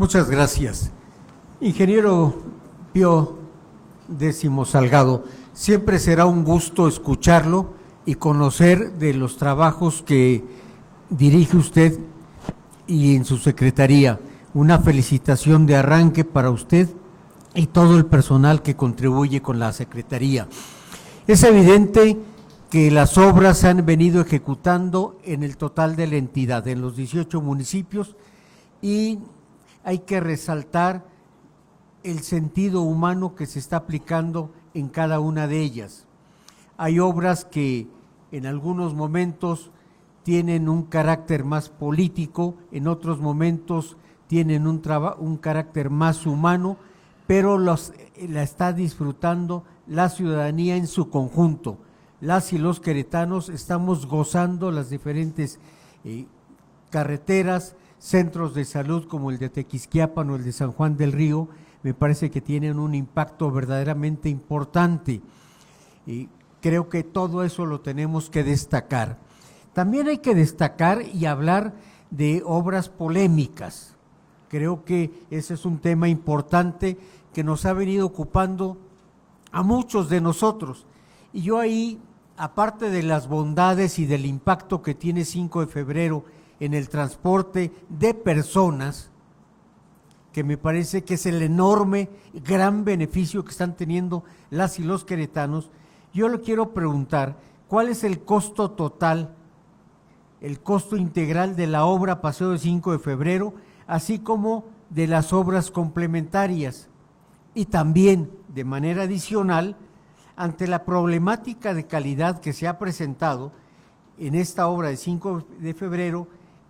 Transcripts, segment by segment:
Muchas gracias. Ingeniero Pío Décimo Salgado, siempre será un gusto escucharlo y conocer de los trabajos que dirige usted y en su secretaría. Una felicitación de arranque para usted y todo el personal que contribuye con la secretaría. Es evidente que las obras se han venido ejecutando en el total de la entidad, en los 18 municipios, y hay que resaltar el sentido humano que se está aplicando en cada una de ellas. Hay obras que en algunos momentos tienen un carácter más político, en otros momentos tienen un carácter más humano, pero la está disfrutando la ciudadanía en su conjunto. Las y los queretanos estamos gozando las diferentes carreteras, centros de salud como el de Tequisquiapan o el de San Juan del Río, me parece que tienen un impacto verdaderamente importante. Creo que todo eso lo tenemos que destacar. También hay que destacar y hablar de obras polémicas. Creo que ese es un tema importante que nos ha venido ocupando a muchos de nosotros. Y yo ahí, aparte de las bondades y del impacto que tiene 5 de febrero en el transporte de personas, que me parece que es el enorme, gran beneficio que están teniendo las y los queretanos, yo le quiero preguntar, ¿cuál es el costo total, el costo integral de la obra Paseo de 5 de febrero, así como de las obras complementarias? Y también, de manera adicional, ante la problemática de calidad que se ha presentado en esta obra de 5 de febrero,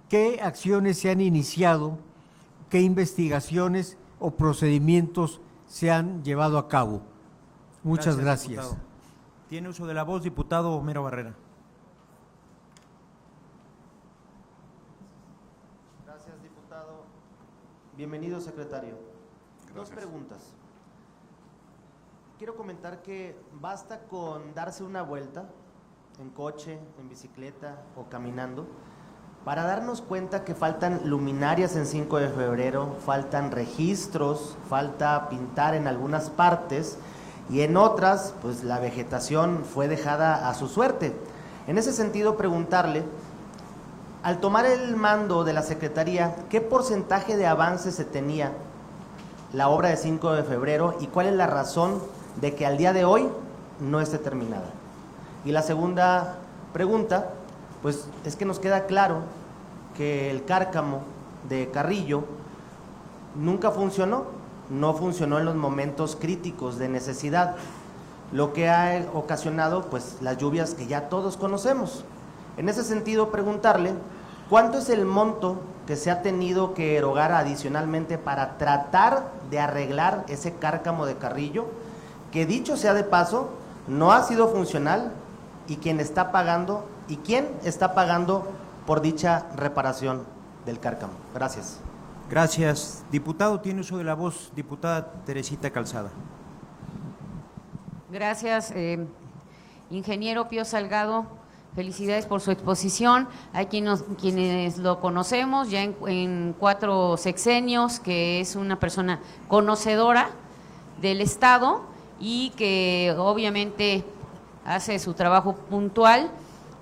¿qué acciones se han iniciado, qué investigaciones o procedimientos se han llevado a cabo? Muchas gracias. Tiene uso de la voz, diputado Homero Barrera. Gracias, diputado. Bienvenido, secretario. Gracias. Dos preguntas. Quiero comentar que basta con darse una vuelta en coche, en bicicleta o caminando para darnos cuenta que faltan luminarias en 5 de febrero, faltan registros, falta pintar en algunas partes y en otras, pues la vegetación fue dejada a su suerte. En ese sentido, preguntarle, al tomar el mando de la Secretaría, ¿qué porcentaje de avance se tenía la obra de 5 de febrero y cuál es la razón de que al día de hoy no esté terminada? Y la segunda pregunta, pues es que nos queda claro que el cárcamo de Carrillo nunca funcionó, no funcionó en los momentos críticos de necesidad, lo que ha ocasionado pues las lluvias que ya todos conocemos. En ese sentido, preguntarle, ¿cuánto es el monto que se ha tenido que erogar adicionalmente para tratar de arreglar ese cárcamo de Carrillo, que dicho sea de paso, no ha sido funcional y quién está pagando por dicha reparación del cárcamo? Gracias. Gracias. Diputado, tiene uso de la voz, diputada Teresita Calzada. Gracias, ingeniero Pío Salgado. Felicidades por su exposición. Hay quienes lo conocemos ya en 4 sexenios, que es una persona conocedora del Estado y que obviamente hace su trabajo puntual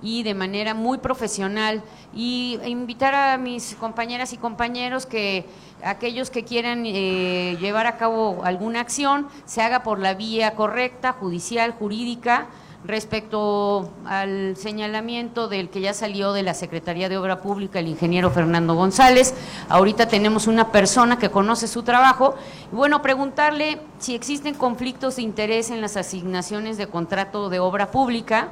y de manera muy profesional, y invitar a mis compañeras y compañeros que aquellos que quieran llevar a cabo alguna acción se haga por la vía correcta, judicial, jurídica, respecto al señalamiento del que ya salió de la Secretaría de Obra Pública, el ingeniero Fernando González. Ahorita tenemos una persona que conoce su trabajo. Bueno, preguntarle si existen conflictos de interés en las asignaciones de contrato de obra pública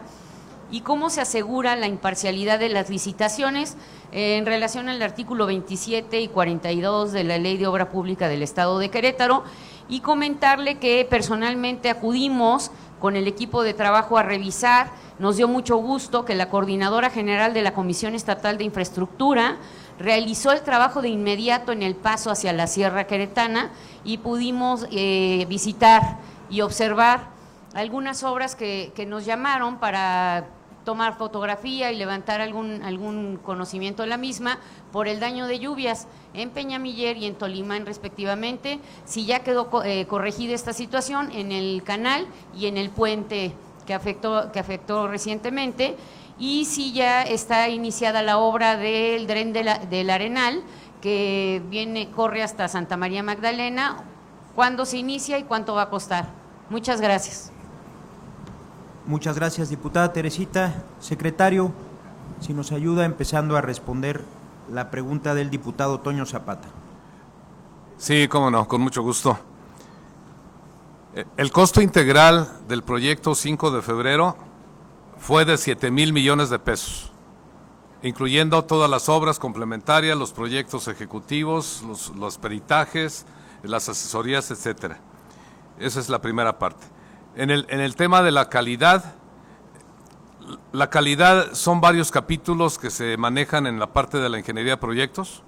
y cómo se asegura la imparcialidad de las licitaciones en relación al artículo 27 y 42 de la Ley de Obra Pública del Estado de Querétaro, y comentarle que personalmente acudimos con el equipo de trabajo a revisar. Nos dio mucho gusto que la coordinadora general de la Comisión Estatal de Infraestructura realizó el trabajo de inmediato en el paso hacia la Sierra Queretana y pudimos visitar y observar algunas obras que nos llamaron para tomar fotografía y levantar algún conocimiento de la misma por el daño de lluvias en Peñamiller y en Tolimán respectivamente, si ya quedó corregida esta situación en el canal y en el puente que afectó recientemente, y si ya está iniciada la obra del dren del Arenal, que corre hasta Santa María Magdalena, cuándo se inicia y cuánto va a costar. Muchas gracias. Muchas gracias, diputada Teresita. Secretario, si nos ayuda empezando a responder la pregunta del diputado Toño Zapata. Sí, cómo no, con mucho gusto. El costo integral del proyecto 5 de febrero fue de 7,000 millones de pesos, incluyendo todas las obras complementarias, los proyectos ejecutivos, los peritajes, las asesorías, etcétera. Esa es la primera parte. En el tema de la calidad son varios capítulos que se manejan en la parte de la ingeniería de proyectos,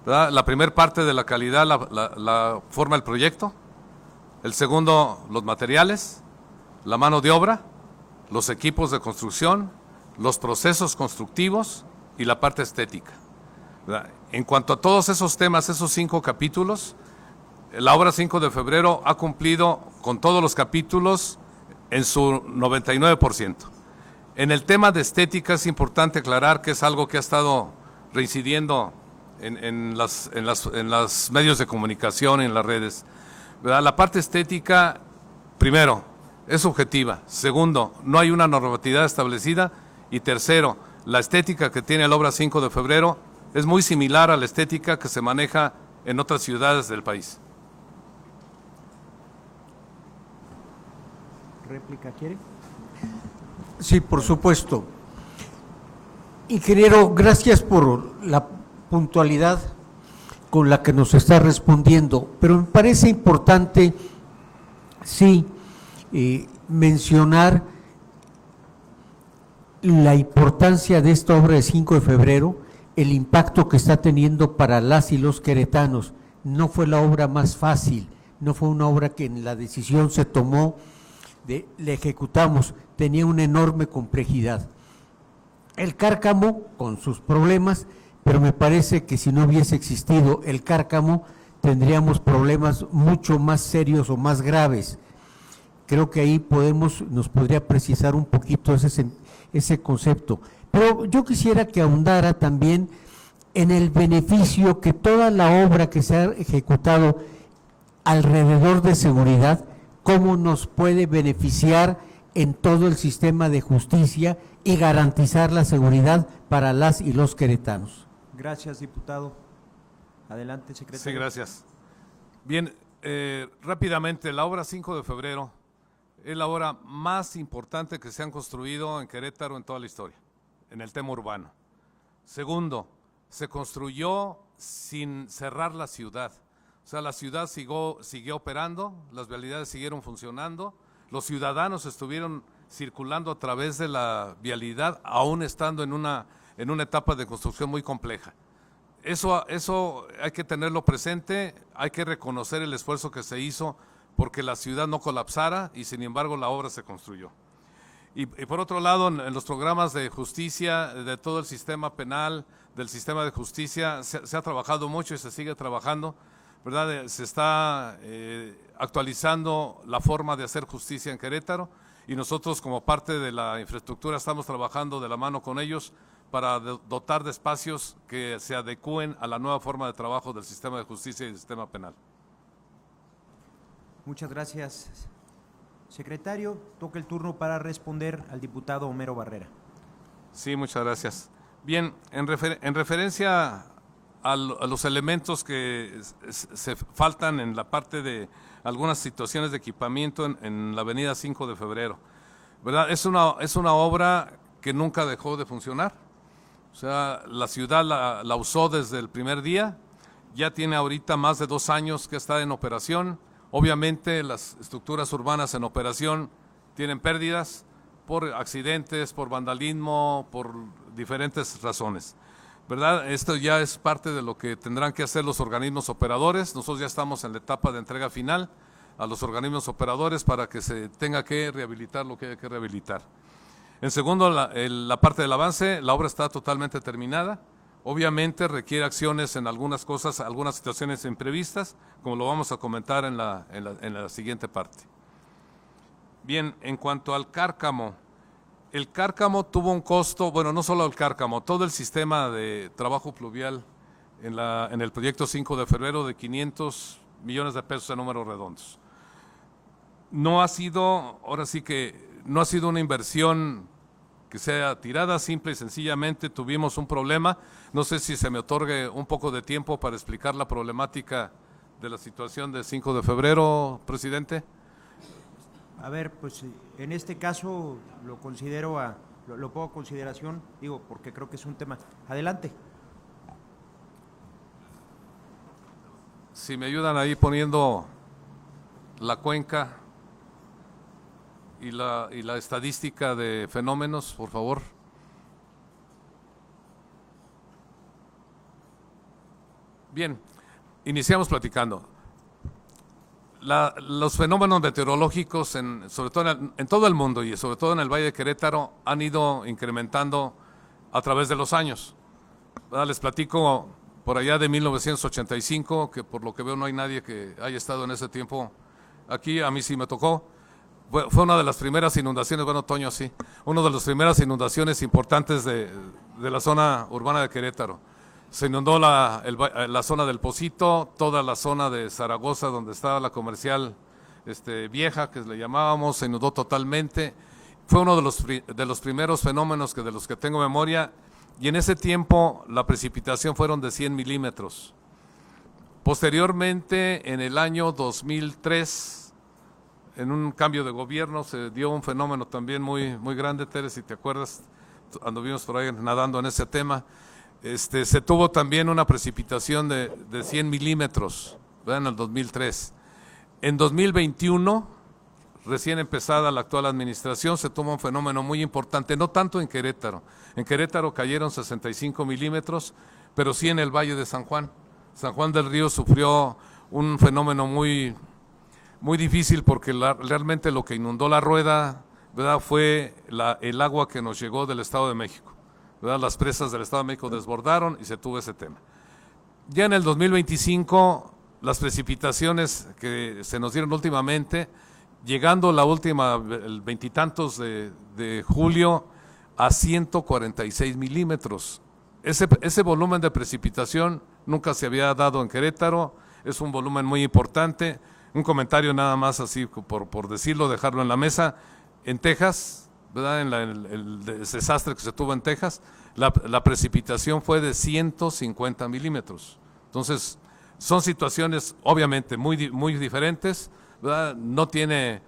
¿verdad? La primera parte de la calidad la forma el proyecto, el segundo los materiales, la mano de obra, los equipos de construcción, los procesos constructivos y la parte estética, ¿verdad? En cuanto a todos esos temas, esos 5 capítulos, la obra 5 de febrero ha cumplido con todos los capítulos en su 99%. En el tema de estética es importante aclarar que es algo que ha estado reincidiendo en los medios de comunicación, en las redes, ¿verdad? La parte estética, primero, es subjetiva. Segundo, no hay una normatividad establecida. Y tercero, la estética que tiene la obra 5 de febrero es muy similar a la estética que se maneja en otras ciudades del país. ¿Réplica quiere? Sí, por supuesto. Ingeniero, gracias por la puntualidad con la que nos está respondiendo, pero me parece importante, sí, mencionar la importancia de esta obra de 5 de febrero, el impacto que está teniendo para las y los queretanos. No fue la obra más fácil, no fue una obra que en la decisión se tomó, la ejecutamos, tenía una enorme complejidad. El Cárcamo, con sus problemas, pero me parece que si no hubiese existido el Cárcamo, tendríamos problemas mucho más serios o más graves. Creo que ahí nos podría precisar un poquito ese concepto. Pero yo quisiera que ahondara también en el beneficio que toda la obra que se ha ejecutado alrededor de seguridad, cómo nos puede beneficiar en todo el sistema de justicia y garantizar la seguridad para las y los queretanos. Gracias, diputado. Adelante, secretario. Sí, gracias. Bien, rápidamente, la obra 5 de febrero es la obra más importante que se han construido en Querétaro en toda la historia, en el tema urbano. Segundo, se construyó sin cerrar la ciudad. O sea, la ciudad siguió operando, las vialidades siguieron funcionando, los ciudadanos estuvieron circulando a través de la vialidad, aún estando en una etapa de construcción muy compleja. Eso hay que tenerlo presente, hay que reconocer el esfuerzo que se hizo porque la ciudad no colapsara y sin embargo la obra se construyó. Y por otro lado, en los programas de justicia, de todo el sistema penal, del sistema de justicia, se ha trabajado mucho y se sigue trabajando, ¿verdad? Se está actualizando la forma de hacer justicia en Querétaro y nosotros como parte de la infraestructura estamos trabajando de la mano con ellos para dotar de espacios que se adecúen a la nueva forma de trabajo del sistema de justicia y del sistema penal. Muchas gracias, secretario. Toca el turno para responder al diputado Homero Barrera. Sí, muchas gracias. Bien, en referencia a los elementos que se faltan en la parte de algunas situaciones de equipamiento en la avenida 5 de febrero, ¿verdad? Es una obra que nunca dejó de funcionar. O sea, la ciudad la usó desde el primer día, ya tiene ahorita más de 2 años que está en operación. Obviamente las estructuras urbanas en operación tienen pérdidas por accidentes, por vandalismo, por diferentes razones, ¿verdad? Esto ya es parte de lo que tendrán que hacer los organismos operadores. Nosotros ya estamos en la etapa de entrega final a los organismos operadores para que se tenga que rehabilitar lo que hay que rehabilitar. En segundo, la parte del avance, la obra está totalmente terminada. Obviamente requiere acciones en algunas cosas, algunas situaciones imprevistas, como lo vamos a comentar en la siguiente parte. Bien, en cuanto al cárcamo, el cárcamo tuvo un costo, bueno, no solo el cárcamo, todo el sistema de trabajo pluvial en el proyecto 5 de febrero de 500 millones de pesos en números redondos. No ha sido, ahora sí que no ha sido una inversión que sea tirada, simple y sencillamente tuvimos un problema. No sé si se me otorgue un poco de tiempo para explicar la problemática de la situación del 5 de febrero, presidente. A ver, pues en este caso lo considero, lo pongo a consideración, digo, porque creo que es un tema. Adelante. Si me ayudan ahí poniendo la cuenca y la estadística de fenómenos, por favor. Bien, iniciamos platicando. Los fenómenos meteorológicos, sobre todo en todo el mundo y sobre todo en el Valle de Querétaro, han ido incrementando a través de los años. Les platico por allá de 1985, que por lo que veo no hay nadie que haya estado en ese tiempo aquí, a mí sí me tocó. Fue una de las primeras inundaciones, bueno, Toño, sí, una de las primeras inundaciones importantes de la zona urbana de Querétaro. Se inundó la zona del Pocito, toda la zona de Zaragoza, donde estaba la comercial vieja, que le llamábamos, se inundó totalmente. Fue uno de los primeros fenómenos de los que tengo memoria, y en ese tiempo la precipitación fueron de 100 milímetros. Posteriormente, en el año 2003, en un cambio de gobierno, se dio un fenómeno también muy, muy grande, Tere, si te acuerdas, anduvimos por ahí nadando en ese tema. Se tuvo también una precipitación de 100 milímetros, ¿verdad? En el 2003. En 2021, recién empezada la actual administración, se tuvo un fenómeno muy importante, no tanto en Querétaro. En Querétaro cayeron 65 milímetros, pero sí en el Valle de San Juan. San Juan del Río sufrió un fenómeno muy, muy difícil porque realmente lo que inundó la rueda, ¿verdad?, fue el agua que nos llegó del Estado de México. ¿Verdad? Las presas del Estado de México desbordaron y se tuvo ese tema. Ya en el 2025, las precipitaciones que se nos dieron últimamente, llegando la última, el veintitantos de julio, a 146 milímetros. Ese volumen de precipitación nunca se había dado en Querétaro, es un volumen muy importante. Un comentario nada más así por decirlo, dejarlo en la mesa. En Texas, ¿verdad?, en el desastre que se tuvo en Texas, la precipitación fue de 150 milímetros. Entonces, son situaciones obviamente muy, muy diferentes, ¿verdad? No tiene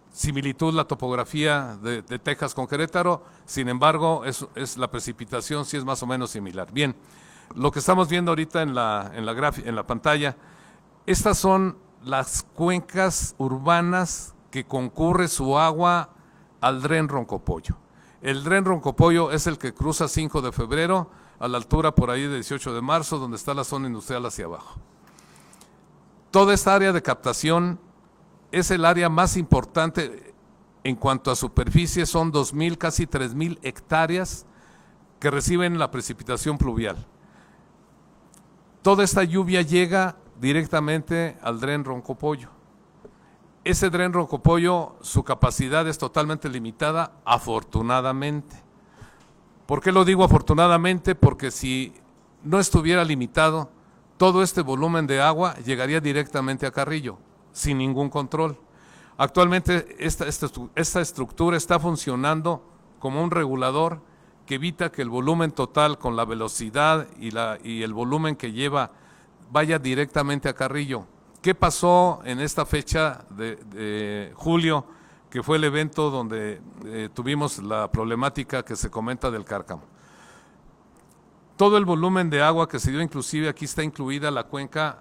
similitud la topografía de Texas con Querétaro, sin embargo, la precipitación sí es más o menos similar. Bien, lo que estamos viendo ahorita en la pantalla, estas son las cuencas urbanas que concurre su agua al Dren Roncopollo. El Dren Roncopollo es el que cruza 5 de febrero a la altura por ahí de 18 de marzo, donde está la zona industrial hacia abajo. Toda esta área de captación es el área más importante en cuanto a superficie, son 2,000, casi 3,000 hectáreas que reciben la precipitación pluvial. Toda esta lluvia llega directamente al Dren Roncopollo. Ese Dren Roncopollo, su capacidad es totalmente limitada, afortunadamente. ¿Por qué lo digo afortunadamente? Porque si no estuviera limitado, todo este volumen de agua llegaría directamente a Carrillo, sin ningún control. Actualmente esta estructura está funcionando como un regulador que evita que el volumen total con la velocidad y el volumen que lleva vaya directamente a Carrillo. ¿Qué pasó en esta fecha de julio, que fue el evento donde tuvimos la problemática que se comenta del cárcamo? Todo el volumen de agua que se dio, inclusive aquí está incluida la cuenca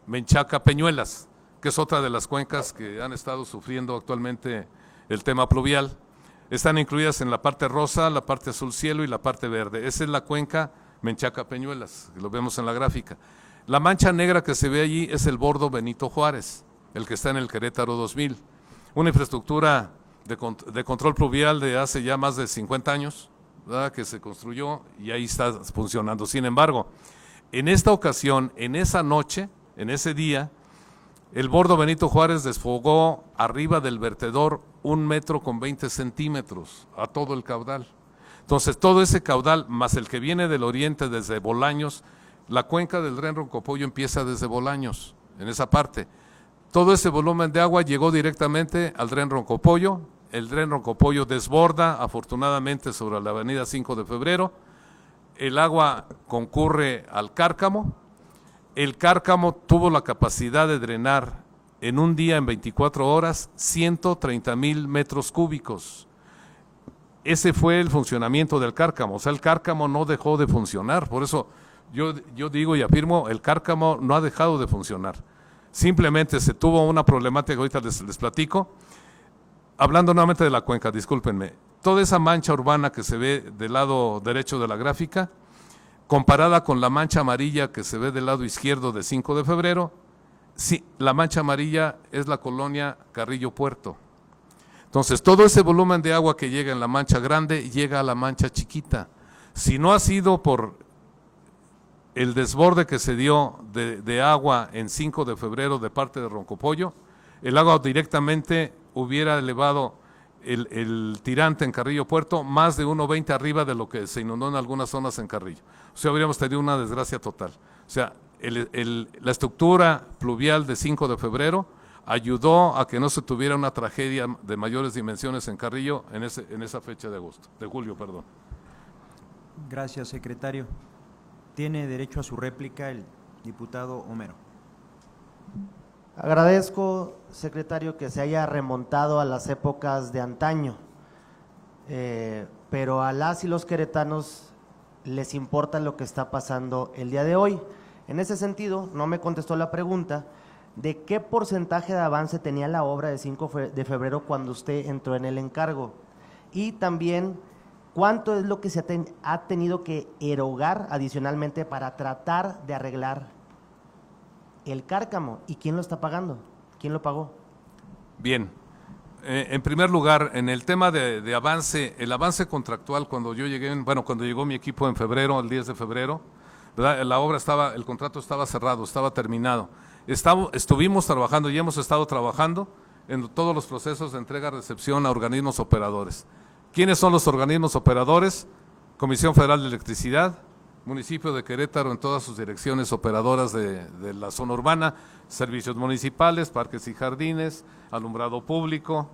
Menchaca-Peñuelas, que es otra de las cuencas que han estado sufriendo actualmente el tema pluvial. Están incluidas en la parte rosa, la parte azul cielo y la parte verde. Esa es la cuenca Menchaca-Peñuelas, que lo vemos en la gráfica. La mancha negra que se ve allí es el bordo Benito Juárez, el que está en el Querétaro 2000. Una infraestructura de control pluvial de hace ya más de 50 años, ¿verdad?, que se construyó y ahí está funcionando. Sin embargo, en esta ocasión, en esa noche, en ese día, el bordo Benito Juárez desfogó arriba del vertedor 1,20 m a todo el caudal. Entonces, todo ese caudal, más el que viene del oriente desde Bolaños, la cuenca del Dren Roncopollo empieza desde Bolaños, en esa parte. Todo ese volumen de agua llegó directamente al Dren Roncopollo. El Dren Roncopollo desborda, afortunadamente, sobre la avenida 5 de Febrero. El agua concurre al Cárcamo. El Cárcamo tuvo la capacidad de drenar en un día, en 24 horas, 130,000 metros cúbicos. Ese fue el funcionamiento del Cárcamo. O sea, el Cárcamo no dejó de funcionar. Por eso yo digo y afirmo, el Cárcamo no ha dejado de funcionar. Simplemente se tuvo una problemática, ahorita les platico. Hablando nuevamente de la cuenca, discúlpenme, toda esa mancha urbana que se ve del lado derecho de la gráfica, comparada con la mancha amarilla que se ve del lado izquierdo de 5 de febrero, sí, la mancha amarilla es la colonia Carrillo Puerto. Entonces, todo ese volumen de agua que llega en la mancha grande, llega a la mancha chiquita. Si no ha sido por el desborde que se dio de agua en 5 de febrero de parte de Roncopollo, el agua directamente hubiera elevado el tirante en Carrillo Puerto más de 1,20 arriba de lo que se inundó en algunas zonas en Carrillo. O sea, habríamos tenido una desgracia total. O sea, la estructura pluvial de 5 de febrero ayudó a que no se tuviera una tragedia de mayores dimensiones en Carrillo en esa fecha de julio. Gracias, secretario. Tiene derecho a su réplica el diputado Homero. Agradezco, secretario, que se haya remontado a las épocas de antaño, pero a las y los queretanos les importa lo que está pasando el día de hoy. En ese sentido, no me contestó la pregunta de qué porcentaje de avance tenía la obra de 5 de febrero cuando usted entró en el encargo, y también cuánto es lo que se ha tenido que erogar adicionalmente para tratar de arreglar el Cárcamo, y quién lo está pagando, quién lo pagó. Bien, en primer lugar, en el tema de avance, el avance contractual, cuando yo llegué, cuando llegó mi equipo en febrero, el 10 de febrero, ¿verdad?, la obra el contrato estaba cerrado, estaba terminado. Estuvimos trabajando y hemos estado trabajando en todos los procesos de entrega-recepción a organismos operadores. ¿Quiénes son los organismos operadores? Comisión Federal de Electricidad, Municipio de Querétaro en todas sus direcciones operadoras de la zona urbana, servicios municipales, parques y jardines, alumbrado público,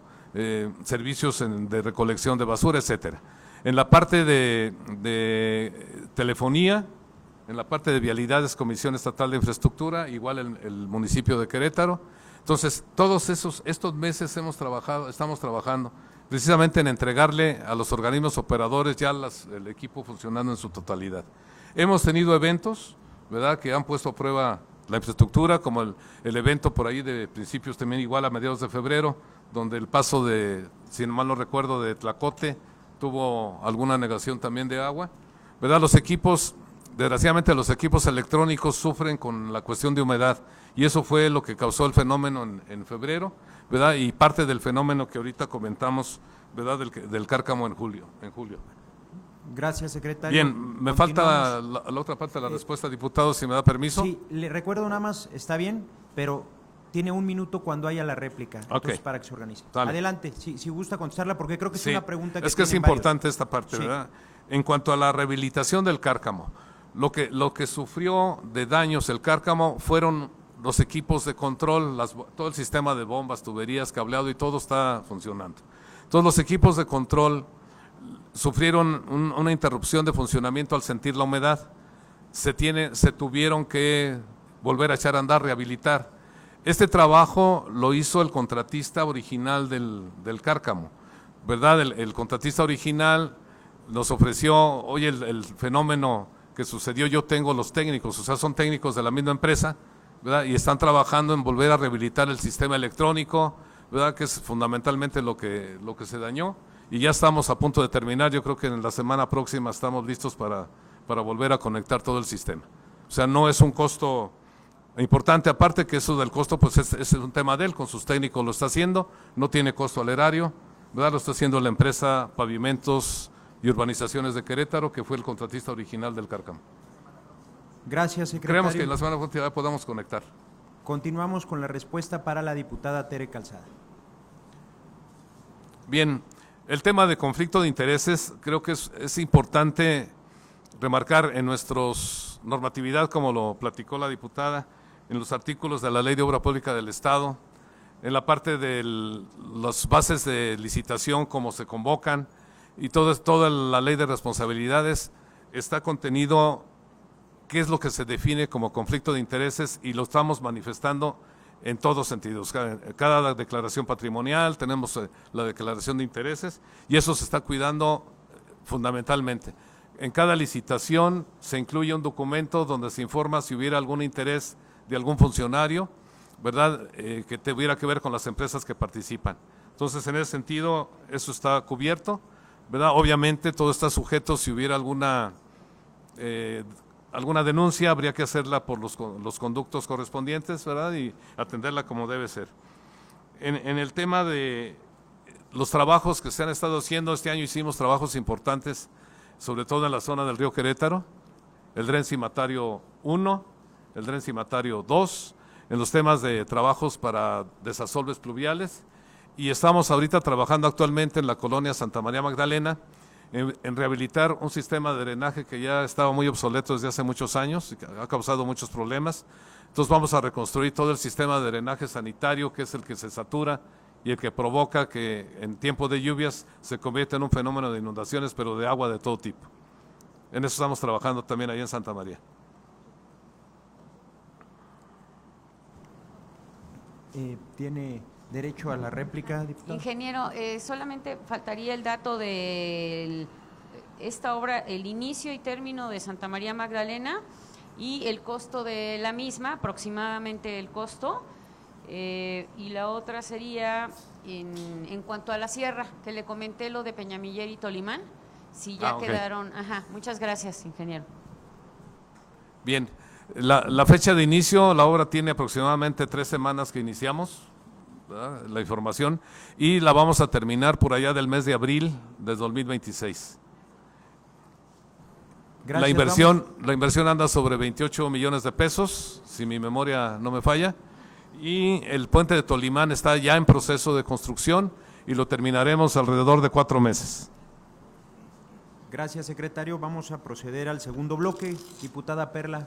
servicios de recolección de basura, etcétera. En la parte de telefonía, en la parte de vialidades, Comisión Estatal de Infraestructura, igual el municipio de Querétaro. Entonces, todos estos meses estamos trabajando precisamente en entregarle a los organismos operadores ya el equipo funcionando en su totalidad. Hemos tenido eventos, ¿verdad?, que han puesto a prueba la infraestructura, como el evento por ahí de principios también igual a mediados de febrero, donde el paso si mal no recuerdo, de Tlacote tuvo alguna negación también de agua, ¿verdad? Desgraciadamente los equipos electrónicos sufren con la cuestión de humedad y eso fue lo que causó el fenómeno en febrero, ¿verdad? Y parte del fenómeno que ahorita comentamos, ¿verdad?, del Cárcamo en julio. Gracias, secretario. Bien, me falta la otra parte de la respuesta, diputado, si me da permiso. Sí, le recuerdo nada más, está bien, pero tiene 1 minuto cuando haya la réplica, entonces, para que se organice. Dale. Adelante, si gusta contestarla, porque creo que es una pregunta que es que es importante esta parte, sí, ¿verdad? En cuanto a la rehabilitación del Cárcamo, lo que sufrió de daños el Cárcamo fueron los equipos de control, todo el sistema de bombas, tuberías, cableado y todo está funcionando. Todos los equipos de control sufrieron una interrupción de funcionamiento al sentir la humedad. Se tuvieron que volver a echar a andar, rehabilitar. Este trabajo lo hizo el contratista original del Cárcamo, ¿verdad? El contratista original nos ofreció, oye, el fenómeno que sucedió, yo tengo los técnicos, o sea, son técnicos de la misma empresa, ¿verdad? Y están trabajando en volver a rehabilitar el sistema electrónico, ¿verdad?, que es fundamentalmente lo que se dañó, y ya estamos a punto de terminar. Yo creo que en la semana próxima estamos listos para volver a conectar todo el sistema. O sea, no es un costo importante, aparte que eso del costo, pues es un tema de él, con sus técnicos lo está haciendo, no tiene costo al erario, ¿verdad? Lo está haciendo la empresa Pavimentos y Urbanizaciones de Querétaro, que fue el contratista original del Cárcamo. Gracias, secretario. Creemos que en la semana próxima podamos conectar. Continuamos con la respuesta para la diputada Tere Calzada. Bien, el tema de conflicto de intereses creo que es importante remarcar en nuestra normatividad, como lo platicó la diputada, en los artículos de la Ley de Obra Pública del Estado, en la parte de las bases de licitación, cómo se convocan, y toda la Ley de Responsabilidades está contenido qué es lo que se define como conflicto de intereses y lo estamos manifestando en todos sentidos. Cada declaración patrimonial tenemos la declaración de intereses y eso se está cuidando fundamentalmente. En cada licitación se incluye un documento donde se informa si hubiera algún interés de algún funcionario, ¿verdad? Que tuviera que ver con las empresas que participan. Entonces, en ese sentido, eso está cubierto, ¿verdad? Obviamente, todo está sujeto, si hubiera alguna denuncia, habría que hacerla por los conductos correspondientes, ¿verdad? Y atenderla como debe ser. En el tema de los trabajos que se han estado haciendo, este año hicimos trabajos importantes, sobre todo en la zona del río Querétaro, el Dren Cimatario 1, el Dren Cimatario 2, en los temas de trabajos para desasolves pluviales, y estamos ahorita trabajando actualmente en la colonia Santa María Magdalena, en rehabilitar un sistema de drenaje que ya estaba muy obsoleto desde hace muchos años y que ha causado muchos problemas. Entonces vamos a reconstruir todo el sistema de drenaje sanitario, que es el que se satura y el que provoca que en tiempo de lluvias se convierta en un fenómeno de inundaciones, pero de agua de todo tipo. En eso estamos trabajando también ahí en Santa María. ¿Tiene derecho a la réplica, diputado? Ingeniero, solamente faltaría el dato de esta obra, el inicio y término de Santa María Magdalena y el costo de la misma, aproximadamente el costo. Y la otra sería en cuanto a la sierra, que le comenté lo de Peñamiller y Tolimán, si ya okay. quedaron. Ajá, muchas gracias, ingeniero. Bien, la fecha de inicio, la obra tiene aproximadamente 3 semanas que iniciamos, ¿verdad? La información, y la vamos a terminar por allá del mes de abril de 2026. Gracias, la inversión anda sobre 28 millones de pesos, si mi memoria no me falla. Y el puente de Tolimán está ya en proceso de construcción y lo terminaremos alrededor de 4 meses. Gracias, secretario. Vamos a proceder al segundo bloque. Diputada Perla.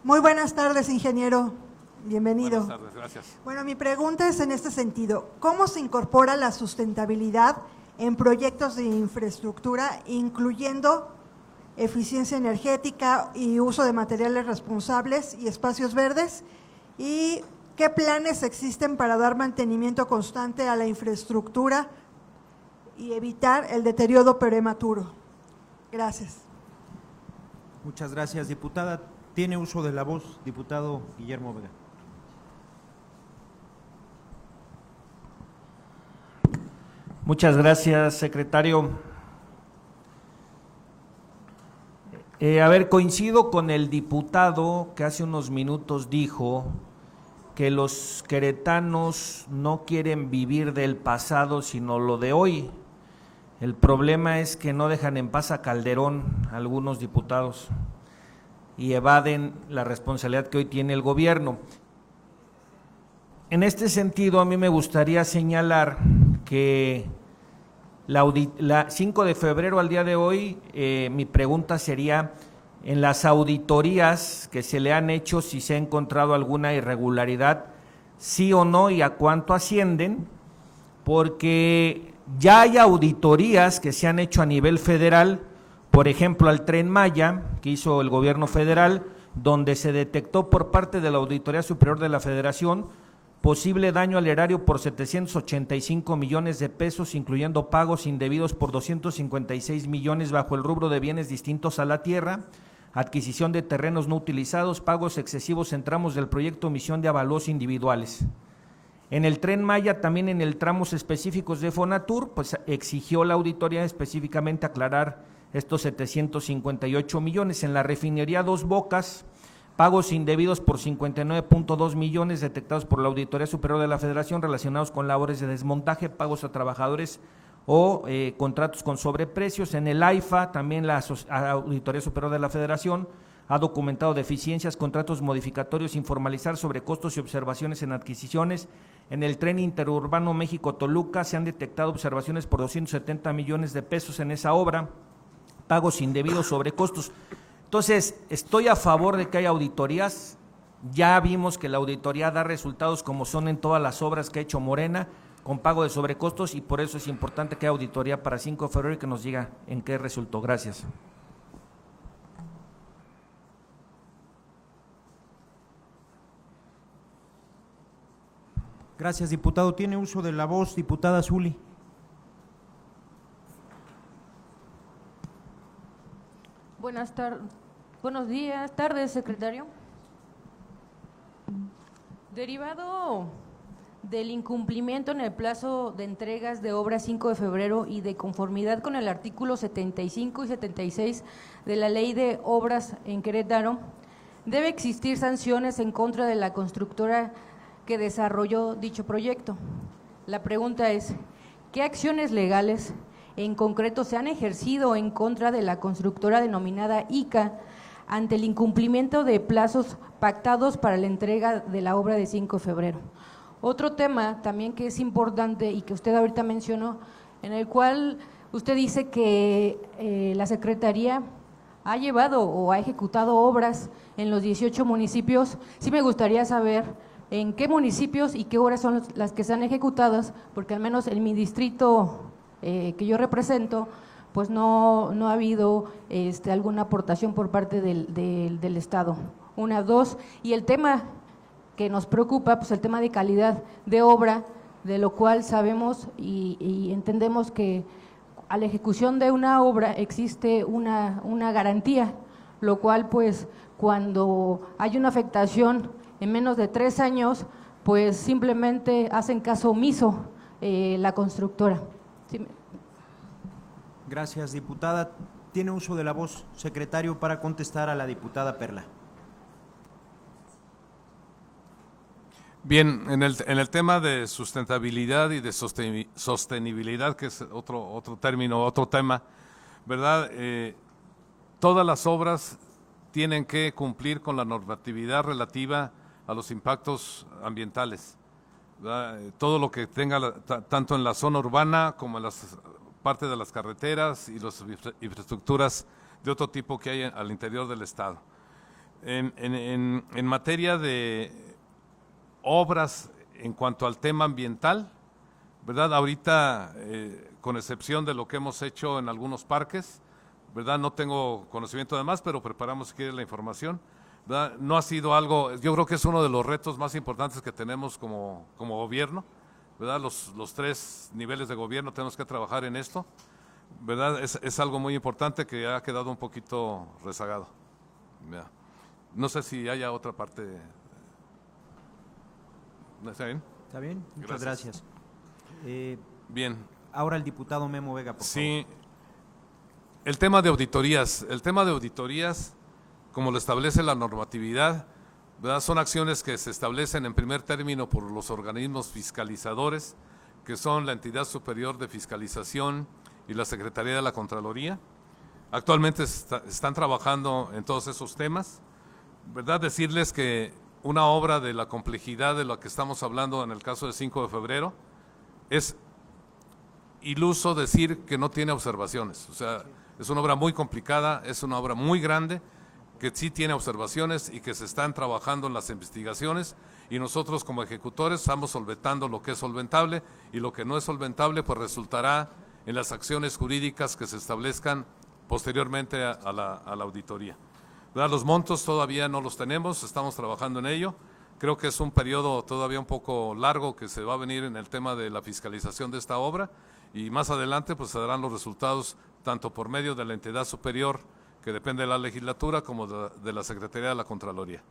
Muy buenas tardes, ingeniero. Bienvenido. Buenas tardes, gracias. Bueno, mi pregunta es en este sentido. ¿Cómo se incorpora la sustentabilidad en proyectos de infraestructura, incluyendo eficiencia energética y uso de materiales responsables y espacios verdes? ¿Y qué planes existen para dar mantenimiento constante a la infraestructura y evitar el deterioro prematuro? Gracias. Muchas gracias, diputada. Tiene uso de la voz, diputado Guillermo Vega. Muchas gracias, secretario. Coincido con el diputado que hace unos minutos dijo que los queretanos no quieren vivir del pasado, sino lo de hoy. El problema es que no dejan en paz a Calderón algunos diputados y evaden la responsabilidad que hoy tiene el gobierno. En este sentido, a mí me gustaría señalar que la 5 de febrero al día de hoy, mi pregunta sería, en las auditorías que se le han hecho, si se ha encontrado alguna irregularidad, sí o no y a cuánto ascienden, porque ya hay auditorías que se han hecho a nivel federal, por ejemplo al Tren Maya, que hizo el gobierno federal, donde se detectó por parte de la Auditoría Superior de la Federación posible daño al erario por 785 millones de pesos, incluyendo pagos indebidos por 256 millones bajo el rubro de bienes distintos a la tierra, adquisición de terrenos no utilizados, pagos excesivos en tramos del proyecto, emisión de avalos individuales. En el Tren Maya, también en el tramos específicos de Fonatur, pues exigió la auditoría específicamente aclarar estos 758 millones. En la refinería Dos Bocas, pagos indebidos por 59.2 millones detectados por la Auditoría Superior de la Federación relacionados con labores de desmontaje, pagos a trabajadores o contratos con sobreprecios. En el AIFA, también la Auditoría Superior de la Federación ha documentado deficiencias, contratos modificatorios sin formalizar, sobrecostos y observaciones en adquisiciones. En el tren interurbano México-Toluca se han detectado observaciones por 270 millones de pesos en esa obra, pagos indebidos, sobrecostos. Entonces, estoy a favor de que haya auditorías. Ya vimos que la auditoría da resultados como son en todas las obras que ha hecho Morena, con pago de sobrecostos, y por eso es importante que haya auditoría para 5 de febrero y que nos diga en qué resultó. Gracias. Gracias, diputado. Tiene uso de la voz, diputada Zuli. Buenos días, tardes, secretario. Derivado del incumplimiento en el plazo de entregas de obra 5 de febrero y de conformidad con el artículo 75 y 76 de la Ley de Obras en Querétaro, debe existir sanciones en contra de la constructora que desarrolló dicho proyecto. La pregunta es, ¿qué acciones legales en concreto se han ejercido en contra de la constructora denominada ICA ante el incumplimiento de plazos pactados para la entrega de la obra de 5 de febrero? Otro tema también que es importante y que usted ahorita mencionó, en el cual usted dice que la Secretaría ha llevado o ha ejecutado obras en los 18 municipios. Sí me gustaría saber en qué municipios y qué obras son las que se han ejecutadas, porque al menos en mi distrito que yo represento, pues no ha habido alguna aportación por parte del Estado. Una, dos, y el tema que nos preocupa, pues el tema de calidad de obra, de lo cual sabemos y entendemos que a la ejecución de una obra existe una garantía, lo cual pues cuando hay una afectación en menos de 3 años, pues simplemente hacen caso omiso la constructora. Sí. Gracias, diputada. Tiene uso de la voz, secretario, para contestar a la diputada Perla. Bien, en el tema de sustentabilidad y de sostenibilidad, que es otro término, otro tema, ¿verdad? Todas las obras tienen que cumplir con la normatividad relativa a los impactos ambientales, ¿verdad? Todo lo que tenga, tanto en la zona urbana como en las partes de las carreteras y las infraestructuras de otro tipo que hay al interior del Estado. En materia de obras en cuanto al tema ambiental, ¿verdad? Ahorita, con excepción de lo que hemos hecho en algunos parques, ¿verdad? No tengo conocimiento de más, pero preparamos si quiere la información, ¿verdad? No ha sido algo, yo creo que es uno de los retos más importantes que tenemos como gobierno, ¿verdad? Los 3 niveles de gobierno tenemos que trabajar en esto, ¿verdad? Es algo muy importante que ha quedado un poquito rezagado. ¿Verdad? No sé si haya otra parte. ¿Está bien? ¿Está bien? Muchas gracias. Bien. Ahora el diputado Memo Vega, por favor. Sí. El tema de auditorías. El tema de auditorías, como lo establece la normatividad, ¿verdad? Son acciones que se establecen en primer término por los organismos fiscalizadores, que son la Entidad Superior de Fiscalización y la Secretaría de la Contraloría. Actualmente están trabajando en todos esos temas, ¿verdad? Decirles que una obra de la complejidad de la que estamos hablando en el caso de 5 de febrero, es iluso decir que no tiene observaciones. O sea, es una obra muy complicada, es una obra muy grande, que sí tiene observaciones y que se están trabajando en las investigaciones, y nosotros como ejecutores estamos solventando lo que es solventable, y lo que no es solventable pues resultará en las acciones jurídicas que se establezcan posteriormente a la auditoría. ¿Verdad? Los montos todavía no los tenemos, estamos trabajando en ello. Creo que es un periodo todavía un poco largo que se va a venir en el tema de la fiscalización de esta obra, y más adelante pues se darán los resultados tanto por medio de la entidad superior que depende de la legislatura como de la Secretaría de la Contraloría.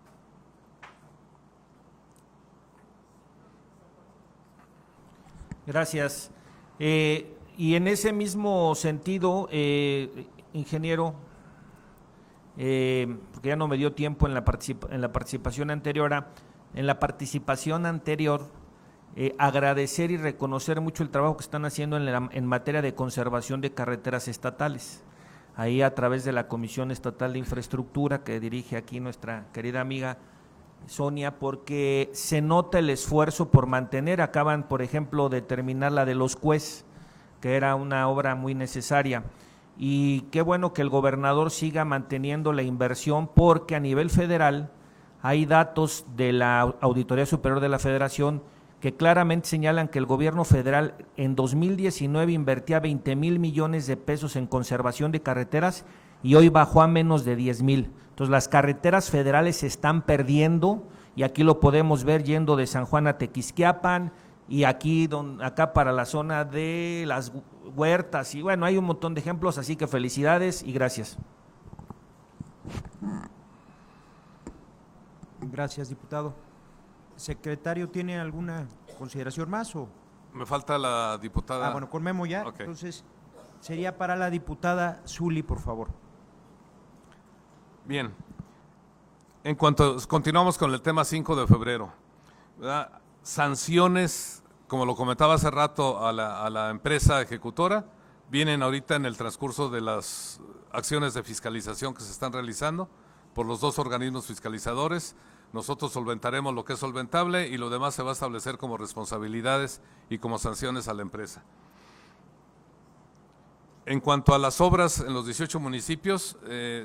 Gracias. Y en ese mismo sentido, ingeniero, porque ya no me dio tiempo en la participación anterior. Agradecer y reconocer mucho el trabajo que están haciendo en materia de conservación de carreteras estatales. Ahí a través de la Comisión Estatal de Infraestructura que dirige aquí nuestra querida amiga Sonia, porque se nota el esfuerzo por mantener. Acaban, por ejemplo, de terminar la de Los Cues, que era una obra muy necesaria, y qué bueno que el gobernador siga manteniendo la inversión, porque a nivel federal hay datos de la Auditoría Superior de la Federación que claramente señalan que el gobierno federal en 2019 invertía 20,000 millones de pesos en conservación de carreteras y hoy bajó a menos de 10,000. Entonces las carreteras federales se están perdiendo, y aquí lo podemos ver yendo de San Juan a Tequisquiapan, y acá para la zona de las Huertas, y bueno, hay un montón de ejemplos, así que felicidades y gracias. Gracias, diputado. Secretario, ¿tiene alguna consideración más o? Me falta la diputada. Bueno, con Memo ya. Okay. Entonces, sería para la diputada Zuli, por favor. Bien. En cuanto continuamos con el tema 5 de febrero, ¿verdad? Sanciones, como lo comentaba hace rato, a la empresa ejecutora, vienen ahorita en el transcurso de las acciones de fiscalización que se están realizando por los dos organismos fiscalizadores. Nosotros solventaremos lo que es solventable y lo demás se va a establecer como responsabilidades y como sanciones a la empresa. En cuanto a las obras en los 18 municipios,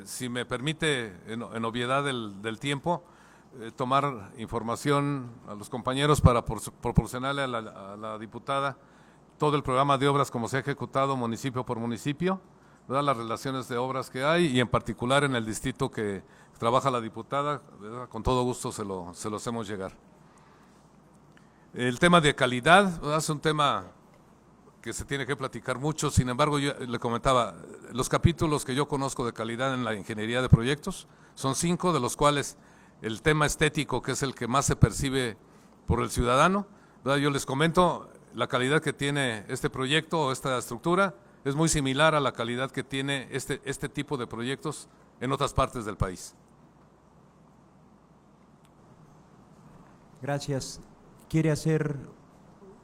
si me permite, en obviedad del tiempo, tomar información a los compañeros para proporcionarle a la diputada todo el programa de obras como se ha ejecutado municipio por municipio, ¿verdad? Las relaciones de obras que hay, y en particular en el distrito que trabaja la diputada, ¿verdad? Con todo gusto se lo hacemos llegar. El tema de calidad, ¿verdad? Es un tema que se tiene que platicar mucho. Sin embargo, yo le comentaba, los capítulos que yo conozco de calidad en la ingeniería de proyectos son 5, de los cuales el tema estético, que es el que más se percibe por el ciudadano, ¿verdad? Yo les comento, la calidad que tiene este proyecto o esta estructura es muy similar a la calidad que tiene este tipo de proyectos en otras partes del país. Gracias. ¿Quiere hacer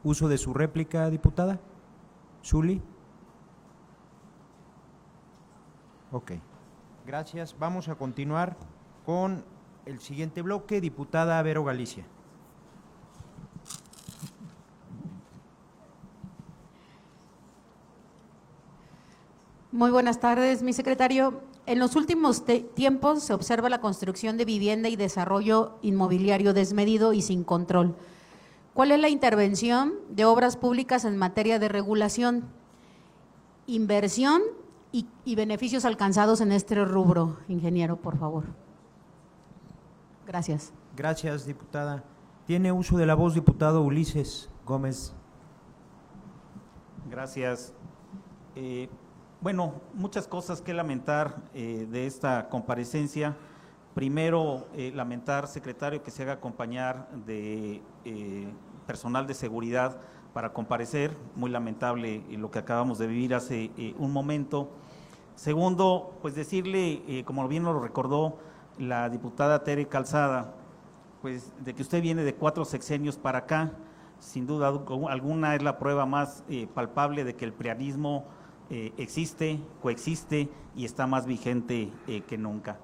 uso de su réplica, diputada Zuli? Ok. Gracias. Vamos a continuar con el siguiente bloque. Diputada Vero Galicia. Muy buenas tardes, mi secretario. En los últimos tiempos se observa la construcción de vivienda y desarrollo inmobiliario desmedido y sin control. ¿Cuál es la intervención de obras públicas en materia de regulación, inversión y beneficios alcanzados en este rubro, ingeniero, por favor? Gracias. Gracias, diputada. Tiene uso de la voz, diputado Ulises Gómez. Gracias. Bueno, muchas cosas que lamentar de esta comparecencia. Primero, lamentar, secretario, que se haga acompañar de personal de seguridad para comparecer. Muy lamentable lo que acabamos de vivir hace un momento. Segundo, pues decirle, como bien lo recordó la diputada Tere Calzada, pues de que usted viene de 4 sexenios para acá. Sin duda alguna es la prueba más palpable de que el prianismo existe, coexiste y está más vigente que nunca.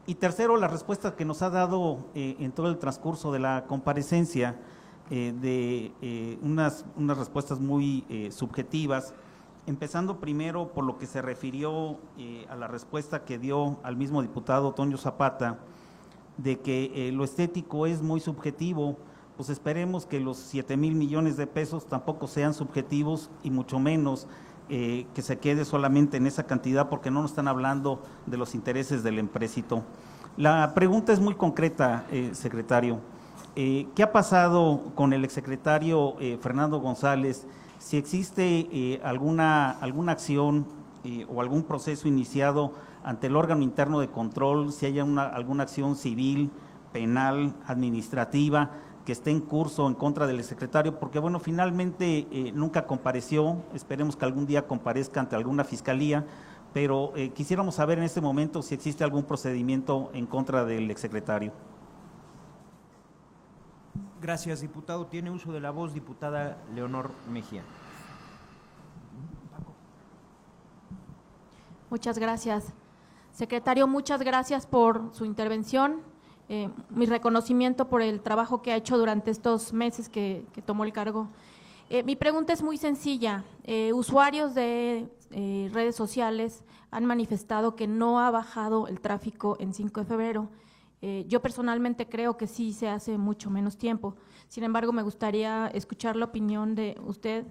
Y tercero, la respuesta que nos ha dado en todo el transcurso de la comparecencia, unas respuestas muy subjetivas, empezando primero por lo que se refirió a la respuesta que dio al mismo diputado Toño Zapata, de que lo estético es muy subjetivo. Pues esperemos que los 7,000 millones de pesos tampoco sean subjetivos, y mucho menos que se quede solamente en esa cantidad, porque no nos están hablando de los intereses del empréstito. La pregunta es muy concreta, secretario. ¿Qué ha pasado con el exsecretario Fernando González? Si existe alguna acción o algún proceso iniciado ante el órgano interno de control, si hay alguna acción civil, penal, administrativa, que esté en curso en contra del exsecretario, porque bueno, finalmente nunca compareció. Esperemos que algún día comparezca ante alguna fiscalía, pero quisiéramos saber en este momento si existe algún procedimiento en contra del exsecretario. Gracias, diputado. Tiene uso de la voz, diputada Leonor Mejía. Muchas gracias. Secretario, muchas gracias por su intervención. Mi reconocimiento por el trabajo que ha hecho durante estos meses que tomó el cargo. Mi pregunta es muy sencilla. Usuarios de redes sociales han manifestado que no ha bajado el tráfico en 5 de febrero. Yo personalmente creo que sí se hace mucho menos tiempo. Sin embargo, me gustaría escuchar la opinión de usted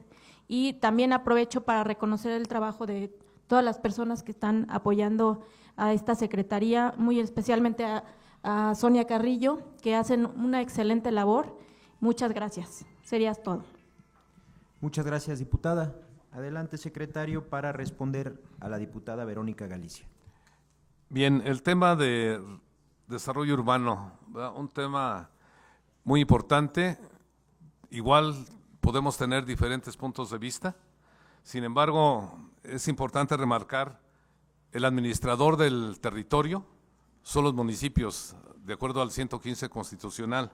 y también aprovecho para reconocer el trabajo de todas las personas que están apoyando a esta secretaría, muy especialmente a Sonia Carrillo, que hacen una excelente labor. Muchas gracias. Sería todo. Muchas gracias, diputada. Adelante, secretario, para responder a la diputada Verónica Galicia. Bien, el tema de desarrollo urbano, ¿verdad? Un tema muy importante. Igual podemos tener diferentes puntos de vista. Sin embargo, es importante remarcar, el administrador del territorio son los municipios, de acuerdo al 115 constitucional.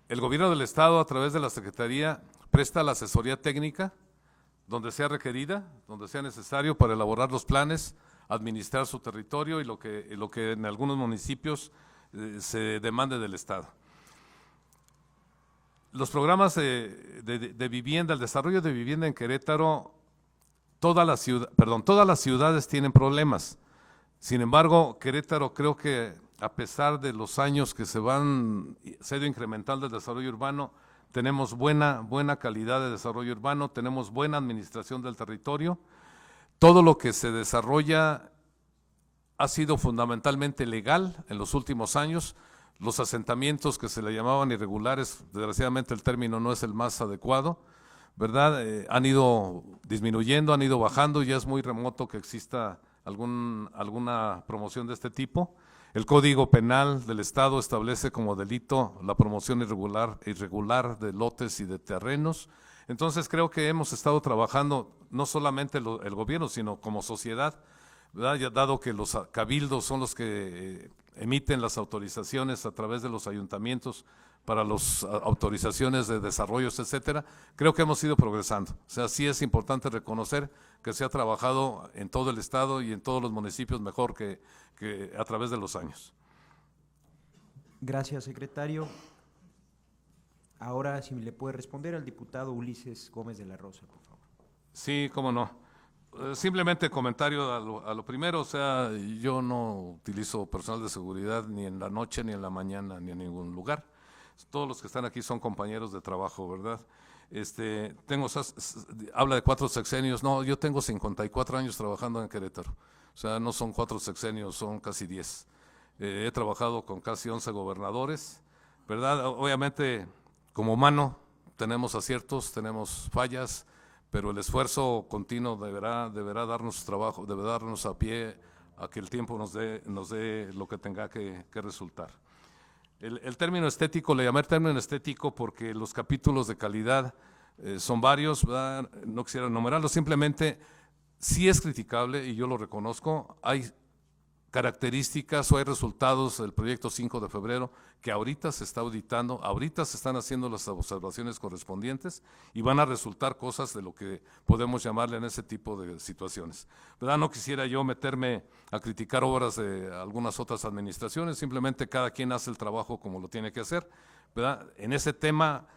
El gobierno del estado, a través de la Secretaría, presta la asesoría técnica donde sea requerida, donde sea necesario para elaborar los planes, administrar su territorio y lo que en algunos municipios se demande del estado. Los programas de vivienda, el desarrollo de vivienda en Querétaro, todas las ciudades tienen problemas. Sin embargo, Querétaro, creo que a pesar de los años que se ha ido incrementando el desarrollo urbano, tenemos buena calidad de desarrollo urbano, tenemos buena administración del territorio. Todo lo que se desarrolla ha sido fundamentalmente legal en los últimos años. Los asentamientos que se le llamaban irregulares, desgraciadamente el término no es el más adecuado, ¿verdad? Han ido disminuyendo, han ido bajando, ya es muy remoto que exista alguna promoción de este tipo. El Código Penal del Estado establece como delito la promoción irregular de lotes y de terrenos. Entonces creo que hemos estado trabajando no solamente el gobierno, sino como sociedad, ¿verdad? Ya dado que los cabildos son los que emiten las autorizaciones a través de los ayuntamientos para las autorizaciones de desarrollos, etcétera, creo que hemos ido progresando. O sea, sí es importante reconocer que se ha trabajado en todo el estado y en todos los municipios mejor que a través de los años. Gracias, secretario. Ahora, si le puede responder al diputado Ulises Gómez de la Rosa, por favor. Sí, cómo no. Simplemente comentario a lo primero, o sea, yo no utilizo personal de seguridad ni en la noche, ni en la mañana, ni en ningún lugar. Todos los que están aquí son compañeros de trabajo, ¿verdad? Habla de 4 sexenios, no, yo tengo 54 años trabajando en Querétaro, o sea, no son 4 sexenios, son casi 10. He trabajado con casi 11 gobernadores, ¿verdad? Obviamente, como humano, tenemos aciertos, tenemos fallas, pero el esfuerzo continuo deberá darnos trabajo, deberá darnos a pie a que el tiempo nos dé lo que tenga que resultar. El término estético, le llamé término estético porque los capítulos de calidad son varios, ¿verdad? No quisiera enumerarlos, simplemente sí es criticable y yo lo reconozco, hay características o hay resultados del proyecto 5 de febrero que ahorita se está auditando, ahorita se están haciendo las observaciones correspondientes y van a resultar cosas de lo que podemos llamarle en ese tipo de situaciones, ¿verdad? No quisiera yo meterme a criticar obras de algunas otras administraciones, simplemente cada quien hace el trabajo como lo tiene que hacer, ¿verdad? En ese tema,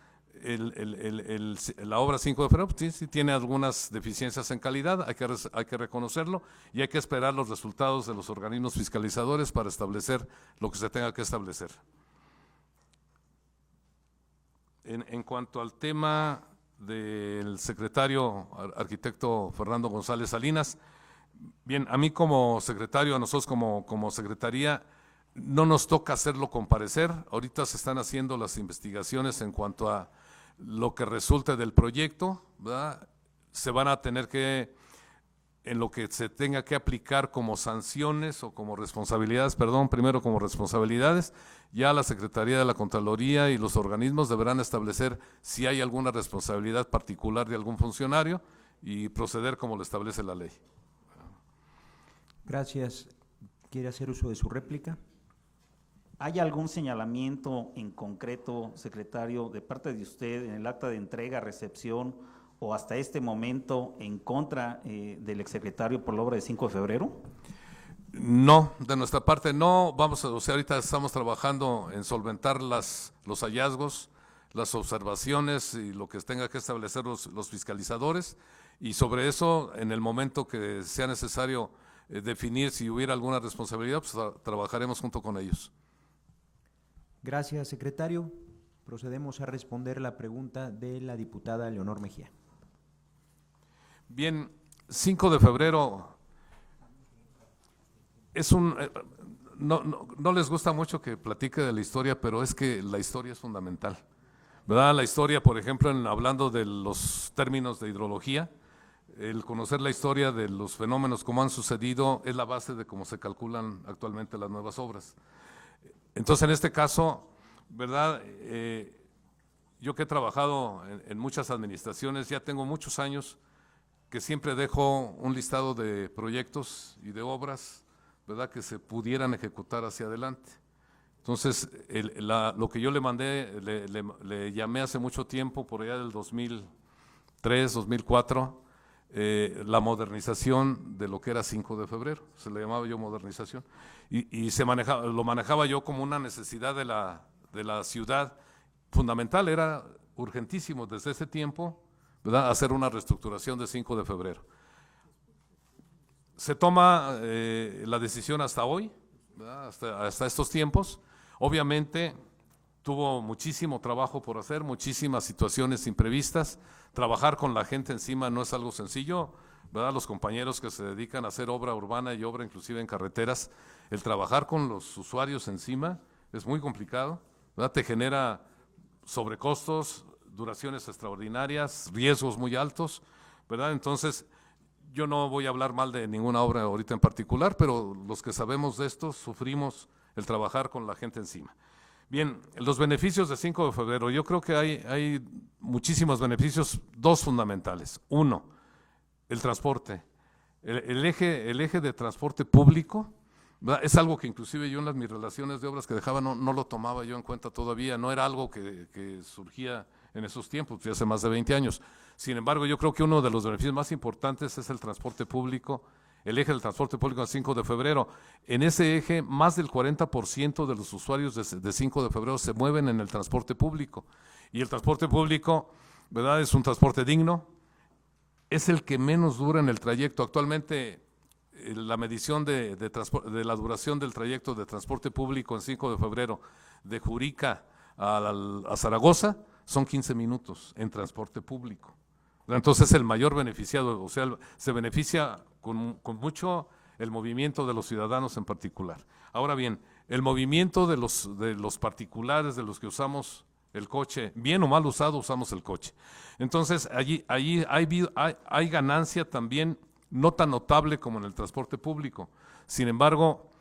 la obra 5 de febrero sí tiene algunas deficiencias en calidad, hay que reconocerlo y hay que esperar los resultados de los organismos fiscalizadores para establecer lo que se tenga que establecer. En cuanto al tema del secretario arquitecto Fernando González Salinas, bien, a mí como secretario, a nosotros como secretaría, no nos toca hacerlo comparecer, ahorita se están haciendo las investigaciones en cuanto a lo que resulte del proyecto, ¿verdad? Se van a tener que, en lo que se tenga que aplicar como sanciones o como responsabilidades, primero como responsabilidades, ya la Secretaría de la Contraloría y los organismos deberán establecer si hay alguna responsabilidad particular de algún funcionario y proceder como lo establece la ley. Gracias. ¿Quiere hacer uso de su réplica? ¿Hay algún señalamiento en concreto, secretario, de parte de usted en el acta de entrega, recepción o hasta este momento en contra del exsecretario por la obra de 5 de febrero? No, de nuestra parte no. O sea, ahorita estamos trabajando en solventar los hallazgos, las observaciones y lo que tenga que establecer los fiscalizadores, y sobre eso, en el momento que sea necesario definir si hubiera alguna responsabilidad, pues trabajaremos junto con ellos. Gracias, secretario. Procedemos a responder la pregunta de la diputada Leonor Mejía. Bien, 5 de febrero es no les gusta mucho que platique de la historia, pero es que la historia es fundamental, ¿verdad? La historia, por ejemplo, hablando de los términos de hidrología, el conocer la historia de los fenómenos como han sucedido es la base de cómo se calculan actualmente las nuevas obras. Entonces, en este caso, ¿verdad? Yo que he trabajado en muchas administraciones, ya tengo muchos años que siempre dejo un listado de proyectos y de obras, ¿verdad?, que se pudieran ejecutar hacia adelante. Entonces, lo que yo le mandé, le llamé hace mucho tiempo, por allá del 2003, 2004, la modernización de lo que era 5 de febrero, se le llamaba yo modernización, y lo manejaba yo como una necesidad de la ciudad fundamental, era urgentísimo desde ese tiempo, ¿verdad?, hacer una reestructuración de 5 de febrero. Se toma la decisión hasta hoy, ¿verdad?, hasta estos tiempos. Obviamente tuvo muchísimo trabajo por hacer, muchísimas situaciones imprevistas. Trabajar con la gente encima no es algo sencillo, ¿verdad? Los compañeros que se dedican a hacer obra urbana y obra inclusive en carreteras, el trabajar con los usuarios encima es muy complicado, ¿verdad? Te genera sobrecostos, duraciones extraordinarias, riesgos muy altos, ¿verdad? Entonces, yo no voy a hablar mal de ninguna obra ahorita en particular, pero los que sabemos de esto sufrimos el trabajar con la gente encima. Bien, los beneficios de 5 de febrero, yo creo que hay muchísimos beneficios, dos fundamentales. Uno, el transporte. El eje de transporte público, ¿verdad?, es algo que inclusive yo en mis relaciones de obras que dejaba no lo tomaba yo en cuenta todavía, no era algo que surgía en esos tiempos, ya hace más de 20 años. Sin embargo, yo creo que uno de los beneficios más importantes es el transporte público, el eje del transporte público en 5 de febrero. En ese eje, más del 40% de los usuarios de 5 de febrero se mueven en el transporte público. Y el transporte público, ¿verdad?, es un transporte digno, es el que menos dura en el trayecto. Actualmente, la medición de la duración del trayecto de transporte público en 5 de febrero de Jurica a Zaragoza son 15 minutos en transporte público. Entonces es el mayor beneficiado, o sea, se beneficia con mucho el movimiento de los ciudadanos en particular. Ahora bien, el movimiento de los particulares, de los que usamos el coche, bien o mal usado, usamos el coche. Entonces, allí hay ganancia también, no tan notable como en el transporte público. Sin embargo,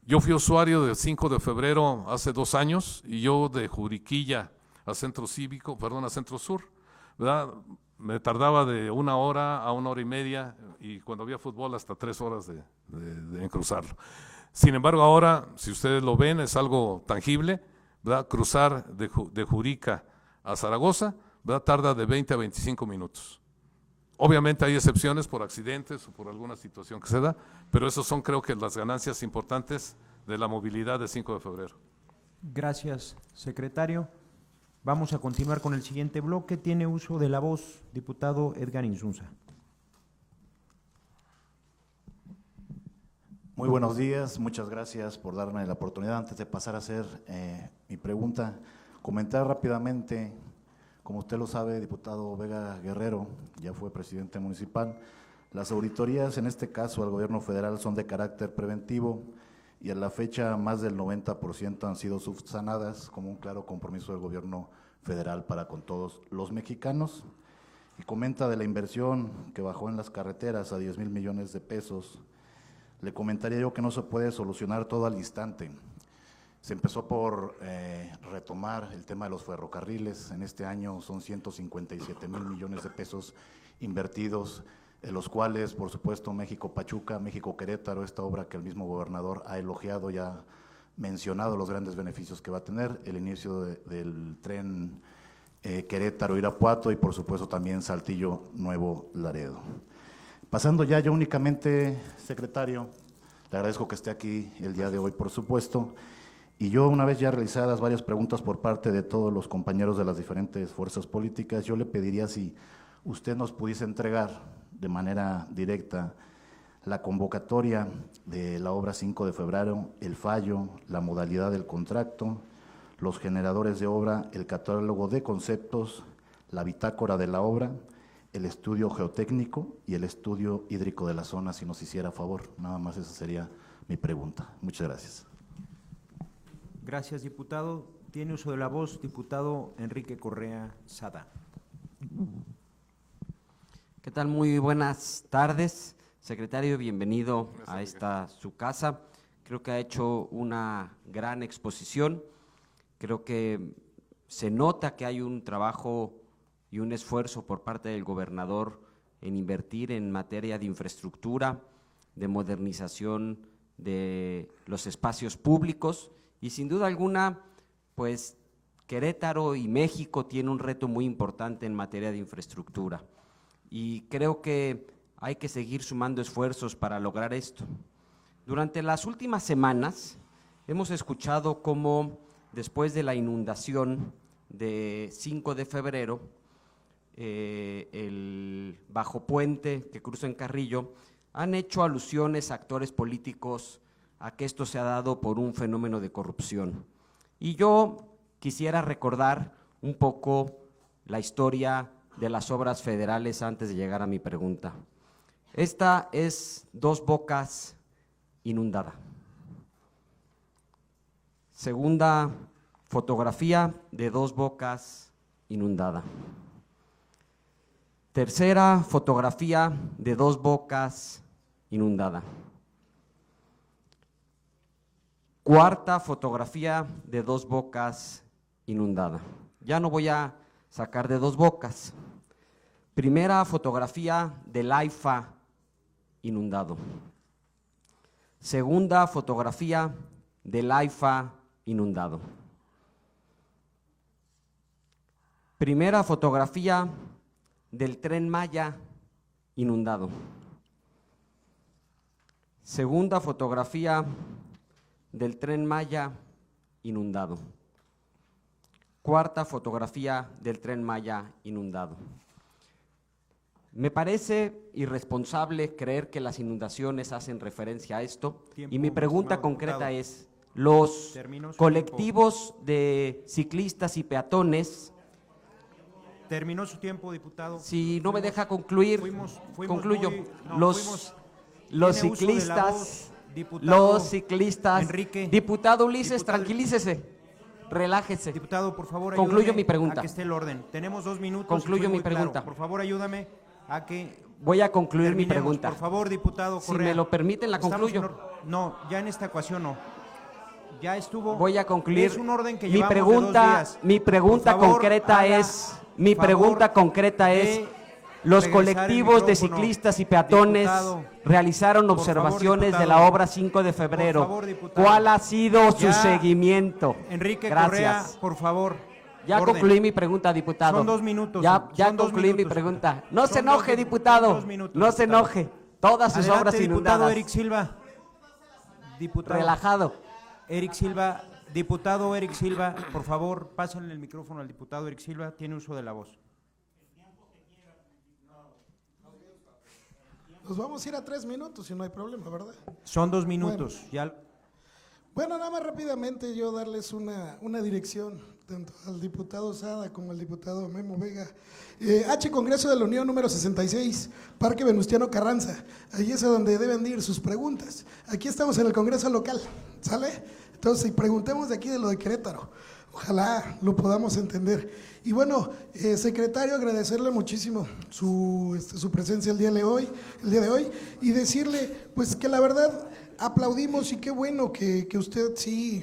yo fui usuario de 5 de febrero hace 2 años, y yo de Juriquilla a Centro Sur, ¿verdad?, me tardaba de 1 hora a 1 hora y media, y cuando había fútbol hasta 3 horas en cruzarlo. Sin embargo, ahora, si ustedes lo ven, es algo tangible, ¿verdad? Cruzar de Jurica a Zaragoza, ¿verdad?, tarda de 20 a 25 minutos. Obviamente hay excepciones por accidentes o por alguna situación que se da, pero esos son, creo que, las ganancias importantes de la movilidad de 5 de febrero. Gracias, secretario. Vamos a continuar con el siguiente bloque. Tiene uso de la voz, diputado Edgar Insunza. Muy buenos días, muchas gracias por darme la oportunidad. Antes de pasar a hacer mi pregunta, comentar rápidamente, como usted lo sabe, diputado Vega Guerrero, ya fue presidente municipal, las auditorías, en este caso al gobierno federal, son de carácter preventivo, y a la fecha más del 90% han sido subsanadas, como un claro compromiso del gobierno federal para con todos los mexicanos. Y comenta de la inversión que bajó en las carreteras a 10,000 millones de pesos. Le comentaría yo que no se puede solucionar todo al instante. Se empezó por retomar el tema de los ferrocarriles. En este año son 157,000 millones de pesos invertidos de los cuales, por supuesto, México-Pachuca, México-Querétaro, esta obra que el mismo gobernador ha elogiado y ha mencionado los grandes beneficios que va a tener, el inicio del tren Querétaro-Irapuato y, por supuesto, también Saltillo-Nuevo Laredo. Pasando ya yo únicamente, secretario, le agradezco que esté aquí el día de hoy, por supuesto, y yo, una vez ya realizadas varias preguntas por parte de todos los compañeros de las diferentes fuerzas políticas, yo le pediría si usted nos pudiese entregar de manera directa la convocatoria de la obra 5 de febrero, el fallo, la modalidad del contrato, los generadores de obra, el catálogo de conceptos, la bitácora de la obra, el estudio geotécnico y el estudio hídrico de la zona, si nos hiciera favor. Nada más esa sería mi pregunta. Muchas gracias. Gracias, diputado. Tiene uso de la voz, diputado Enrique Correa Sada. ¿Qué tal? Muy buenas tardes. Secretario, bienvenido a esta su casa. Creo que ha hecho una gran exposición. Creo que se nota que hay un trabajo y un esfuerzo por parte del gobernador en invertir en materia de infraestructura, de modernización de los espacios públicos y sin duda alguna, pues Querétaro y México tienen un reto muy importante en materia de infraestructura y creo que hay que seguir sumando esfuerzos para lograr esto. Durante las últimas semanas hemos escuchado cómo después de la inundación de 5 de febrero, el bajo puente que cruza en Carrillo, han hecho alusiones a actores políticos a que esto se ha dado por un fenómeno de corrupción. Y yo quisiera recordar un poco la historia de las obras federales antes de llegar a mi pregunta. Esta es Dos Bocas inundada. Segunda fotografía de Dos Bocas inundada. Tercera fotografía de Dos Bocas inundada. Cuarta fotografía de Dos Bocas inundada. Ya no voy a sacar de Dos Bocas. Primera fotografía del AIFA inundado. Segunda fotografía del AIFA inundado. Primera fotografía del Tren Maya inundado. Segunda fotografía del Tren Maya inundado. Cuarta fotografía del Tren Maya inundado. Me parece irresponsable creer que las inundaciones hacen referencia a esto. Y mi pregunta concreta es, los colectivos de ciclistas y peatones… Terminó su tiempo, diputado. Si no me deja concluir, concluyo. Los ciclistas, Enrique, diputado Ulises, tranquilícese, relájese. Diputado, por favor, concluyo mi pregunta. A que esté el orden. Tenemos 2 minutos. Concluyo mi pregunta. Claro. Por favor, ayúdame a que… Voy a concluir mi pregunta. Por favor, diputado Correa. Si me lo permiten, la concluyo. No, ya en esta ocasión no. Ya estuvo. Voy a concluir. Es un orden que mi pregunta, mi pregunta concreta es… Mi pregunta concreta es, los colectivos de ciclistas y peatones realizaron observaciones de la obra 5 de febrero. ¿Cuál ha sido su seguimiento? Enrique Gracias. Correa, por favor. Ya concluí mi pregunta, diputado. Son 2 minutos. Ya concluí mi pregunta. No se enoje, diputado. No se enoje. Todas sus obras inundadas. Diputado Eric Silva. Diputado. Relajado. Eric Silva. Diputado Eric Silva, por favor, pásenle el micrófono al diputado Eric Silva, tiene uso de la voz. Nos vamos a ir a 3 minutos y no hay problema, ¿verdad? Son 2 minutos. Bueno, nada más rápidamente yo darles una dirección, tanto al diputado Sada como al diputado Memo Vega. H Congreso de la Unión número 66, Parque Venustiano Carranza, ahí es a donde deben ir sus preguntas. Aquí estamos en el Congreso local, ¿sale? Entonces, si preguntemos de aquí de lo de Querétaro, ojalá lo podamos entender. Y bueno, secretario, agradecerle muchísimo su presencia el día de hoy y decirle pues que la verdad aplaudimos y qué bueno que usted sí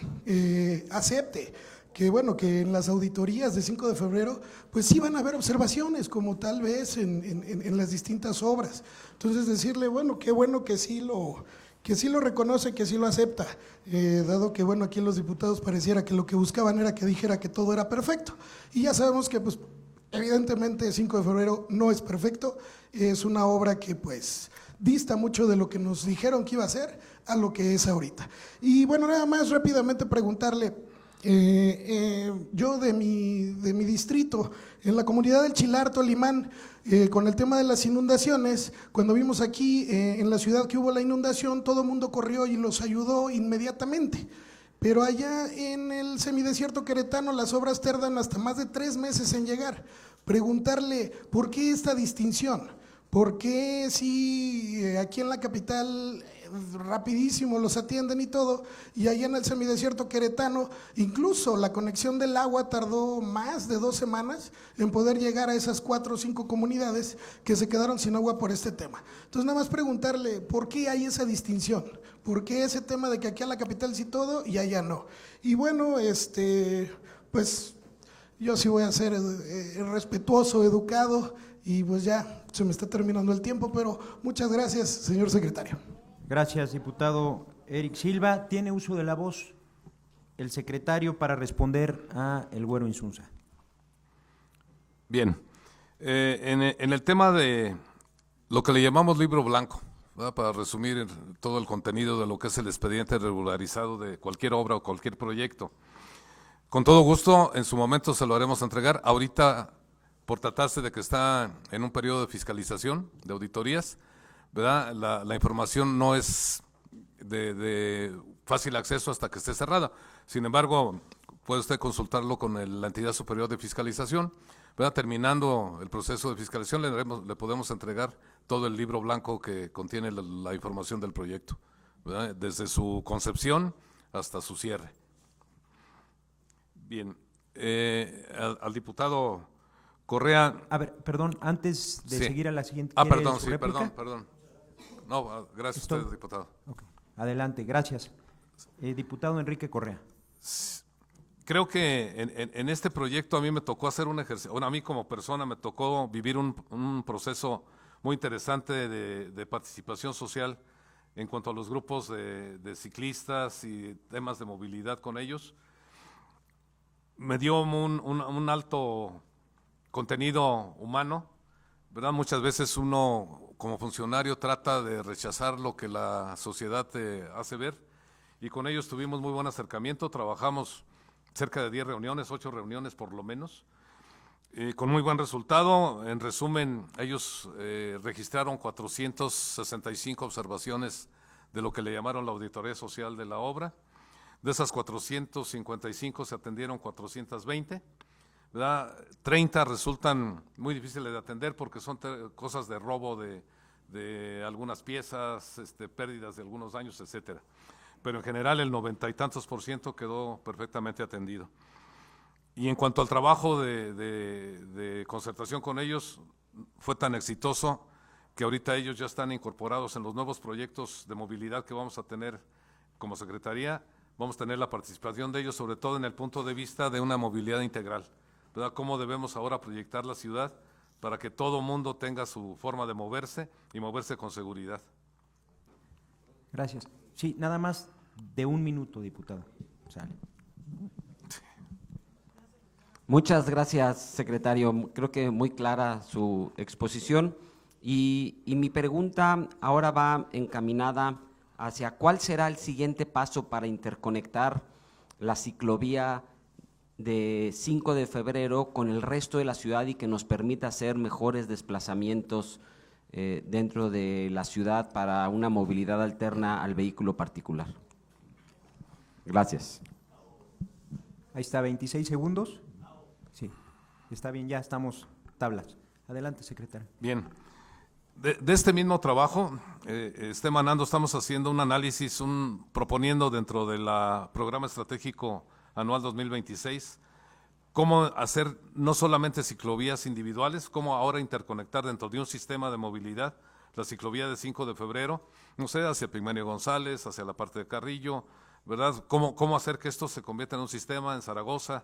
acepte que bueno, que en las auditorías de 5 de febrero, pues sí van a haber observaciones, como tal vez en las distintas obras. Entonces decirle, bueno que sí lo reconoce, que sí lo acepta, dado que bueno, aquí los diputados pareciera que lo que buscaban era que dijera que todo era perfecto. Y ya sabemos que pues evidentemente 5 de febrero no es perfecto, es una obra que pues dista mucho de lo que nos dijeron que iba a ser a lo que es ahorita. Y bueno, nada más rápidamente preguntarle, yo de mi distrito, en la comunidad del Chilar, Tolimán, con el tema de las inundaciones, cuando vimos aquí en la ciudad que hubo la inundación, todo el mundo corrió y los ayudó inmediatamente. Pero allá en el semidesierto queretano las obras tardan hasta más de 3 meses en llegar. Preguntarle, ¿por qué esta distinción? ¿Por qué si aquí en la capital rapidísimo los atienden y todo, y allá en el semidesierto queretano, incluso la conexión del agua tardó más de 2 semanas en poder llegar a esas 4 o 5 comunidades que se quedaron sin agua por este tema? Entonces nada más preguntarle, ¿por qué hay esa distinción? ¿Por qué ese tema de que aquí en la capital sí todo y allá no? Y bueno, pues yo sí voy a ser respetuoso, educado, y pues ya se me está terminando el tiempo, pero muchas gracias, señor secretario. Gracias, diputado Eric Silva. Tiene uso de la voz el secretario para responder a el Güero Insunza. Bien, en el tema de lo que le llamamos libro blanco, ¿verdad? Para resumir todo el contenido de lo que es el expediente regularizado de cualquier obra o cualquier proyecto, con todo gusto, en su momento se lo haremos entregar. Ahorita, por tratarse de que está en un periodo de fiscalización, de auditorías, ¿verdad? La información no es de fácil acceso hasta que esté cerrada. Sin embargo, puede usted consultarlo con la entidad superior de fiscalización, ¿verdad? Terminando el proceso de fiscalización, le podemos entregar todo el libro blanco que contiene la información del proyecto, ¿verdad? Desde su concepción hasta su cierre. Bien, al diputado Correa. A ver, perdón, antes de seguir a la siguiente. Perdón, sí, perdón. No, gracias a usted, diputado. Okay. Adelante, gracias. Diputado Enrique Correa. Creo que en este proyecto a mí me tocó hacer un ejercicio, bueno, a mí como persona me tocó vivir un proceso muy interesante de participación social en cuanto a los grupos de ciclistas y temas de movilidad con ellos. Me dio un alto contenido humano, ¿verdad? Muchas veces uno como funcionario trata de rechazar lo que la sociedad te hace ver, y con ellos tuvimos muy buen acercamiento, trabajamos cerca de 10 reuniones, 8 reuniones por lo menos, con muy buen resultado. En resumen, ellos registraron 465 observaciones de lo que le llamaron la auditoría social de la obra. De esas 455 se atendieron 420, ¿verdad? 30 resultan muy difíciles de atender porque son cosas de robo de algunas piezas, pérdidas de algunos daños, etcétera. Pero en general el 90 y tantos % quedó perfectamente atendido. Y en cuanto al trabajo de concertación con ellos, fue tan exitoso que ahorita ellos ya están incorporados en los nuevos proyectos de movilidad que vamos a tener como Secretaría. Vamos a tener la participación de ellos, sobre todo en el punto de vista de una movilidad integral, ¿verdad? Cómo debemos ahora proyectar la ciudad para que todo mundo tenga su forma de moverse y moverse con seguridad. Gracias. Sí, nada más de 1 minuto, diputado. Sale. Muchas gracias, secretario. Creo que muy clara su exposición. Y mi pregunta ahora va encaminada hacia cuál será el siguiente paso para interconectar la ciclovía de 5 de febrero con el resto de la ciudad y que nos permita hacer mejores desplazamientos dentro de la ciudad para una movilidad alterna al vehículo particular. Gracias. Ahí está, 26 segundos. Sí, está bien, ya estamos tablas. Adelante, secretario. Bien. De este mismo trabajo, estamos haciendo un análisis, proponiendo dentro del Programa Estratégico Anual 2026, cómo hacer no solamente ciclovías individuales, cómo ahora interconectar dentro de un sistema de movilidad la ciclovía de 5 de febrero, no sé, hacia Pigmenio González, hacia la parte de Carrillo, ¿verdad? ¿Cómo hacer que esto se convierta en un sistema en Zaragoza?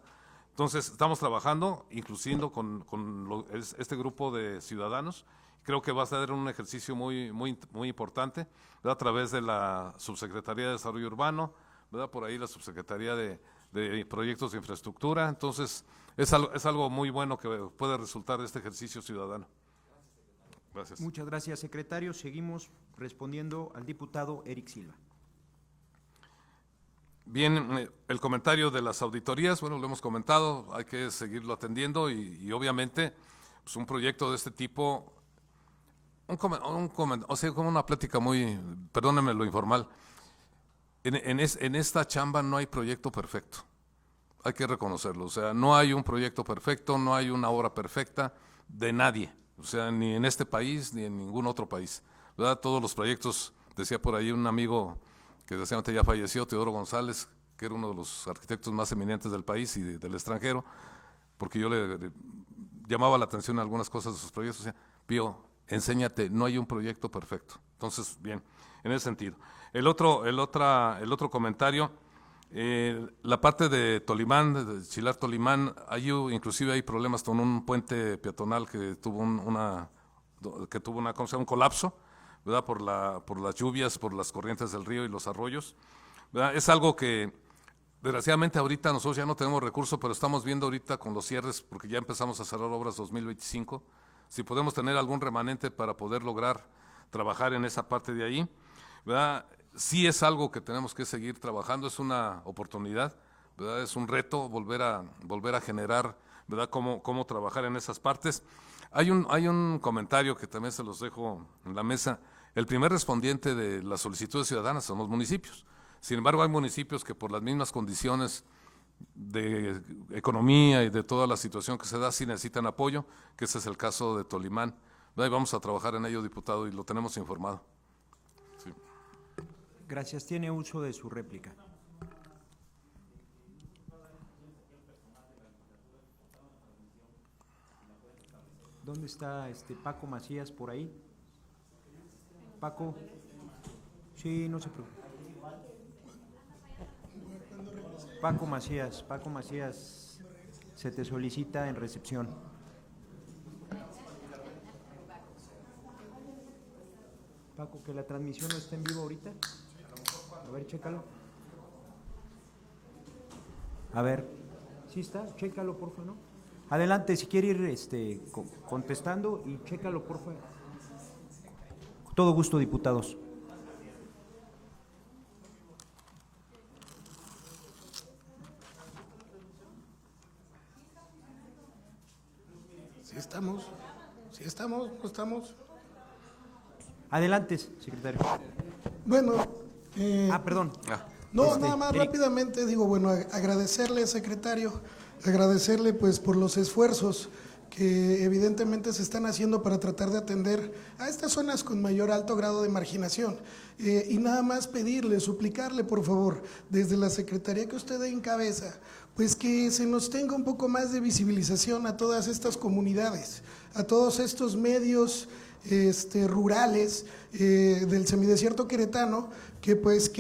Entonces, estamos trabajando, incluyendo con este grupo de ciudadanos. Creo que va a ser un ejercicio muy importante, ¿verdad? A través de la Subsecretaría de Desarrollo Urbano, ¿verdad? Por ahí la Subsecretaría de Proyectos de Infraestructura. Entonces, es algo muy bueno que puede resultar de este ejercicio ciudadano. Gracias. Muchas gracias, secretario. Seguimos respondiendo al diputado Eric Silva. Bien, el comentario de las auditorías, bueno, lo hemos comentado, hay que seguirlo atendiendo y obviamente pues un proyecto de este tipo, o sea, como una plática muy, perdónenme lo informal, en esta chamba no hay proyecto perfecto, hay que reconocerlo, o sea, no hay un proyecto perfecto, no hay una obra perfecta de nadie, o sea, ni en este país ni en ningún otro país, ¿verdad? Todos los proyectos, decía por ahí un amigo que desgraciadamente ya falleció, Teodoro González, que era uno de los arquitectos más eminentes del país y del extranjero, porque yo le llamaba la atención a algunas cosas de sus proyectos, o sea, Pío, enséñate, no hay un proyecto perfecto. Entonces, bien, en ese sentido. El otro comentario, la parte de Tolimán, de Chilar Tolimán, inclusive hay problemas con un puente peatonal que tuvo un colapso, ¿verdad? Por las lluvias, por las corrientes del río y los arroyos, ¿verdad? Es algo que desgraciadamente ahorita nosotros ya no tenemos recursos, pero estamos viendo ahorita con los cierres, porque ya empezamos a cerrar obras 2025, si podemos tener algún remanente para poder lograr trabajar en esa parte de ahí, ¿verdad? Sí es algo que tenemos que seguir trabajando, es una oportunidad, ¿verdad? Es un reto volver a generar, ¿verdad? Cómo trabajar en esas partes. Hay un comentario que también se los dejo en la mesa. El primer respondiente de las solicitudes ciudadanas son los municipios. Sin embargo, hay municipios que por las mismas condiciones de economía y de toda la situación que se da, sí necesitan apoyo, que ese es el caso de Tolimán. Y vamos a trabajar en ello, diputado, y lo tenemos informado. Sí. Gracias. Tiene uso de su réplica. ¿Dónde está Paco Macías por ahí? Paco. Sí, no se preocupe. Paco Macías, se te solicita en recepción. Paco, que la transmisión no está en vivo ahorita. A ver, chécalo. A ver, ¿sí está? Chécalo, porfa, ¿no? Adelante, si quiere ir contestando y chécalo, porfa. Todo gusto, diputados. Sí estamos, no estamos. Adelante, secretario. Bueno. Perdón. No, nada más rápidamente, digo, bueno, agradecerle, secretario, agradecerle pues por los esfuerzos que evidentemente se están haciendo para tratar de atender a estas zonas con mayor alto grado de marginación. Y nada más pedirle, suplicarle, por favor, desde la secretaría que usted encabeza, pues que se nos tenga un poco más de visibilización a todas estas comunidades, a todos estos medios rurales del semidesierto queretano, que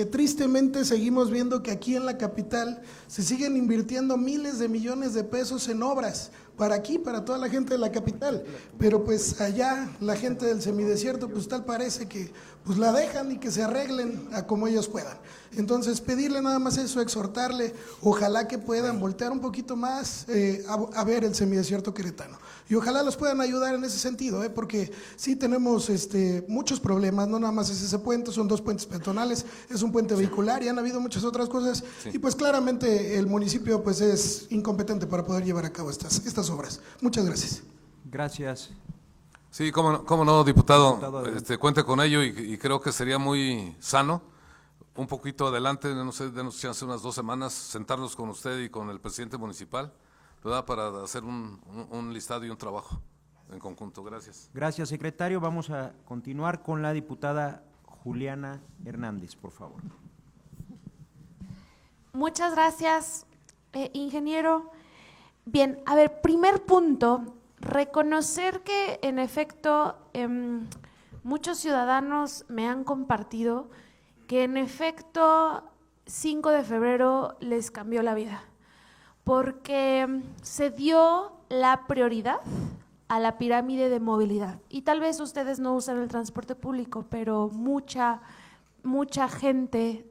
tristemente seguimos viendo que aquí en la capital se siguen invirtiendo miles de millones de pesos en obras, para toda la gente de la capital, pero pues allá la gente del semidesierto pues tal parece que pues la dejan y que se arreglen a como ellos puedan. Entonces pedirle nada más eso, exhortarle, ojalá que puedan voltear un poquito más a ver el semidesierto queretano y ojalá los puedan ayudar en ese sentido, porque sí tenemos muchos problemas, no nada más es ese puente, son 2 puentes peatonales, es un puente vehicular y han habido muchas otras cosas y pues claramente el municipio pues es incompetente para poder llevar a cabo estas obras. Muchas gracias. Gracias. Sí, cómo no, diputado, cuente con ello y creo que sería muy sano, un poquito adelante, no sé, denos chance unas 2 semanas, sentarnos con usted y con el presidente municipal, ¿verdad? Para hacer un listado y un trabajo en conjunto. Gracias. Gracias, secretario. Vamos a continuar con la diputada Juliana Hernández, por favor. Muchas gracias, ingeniero. Bien, a ver, primer punto, reconocer que en efecto muchos ciudadanos me han compartido que en efecto 5 de febrero les cambió la vida, porque se dio la prioridad a la pirámide de movilidad. Y tal vez ustedes no usan el transporte público, pero mucha gente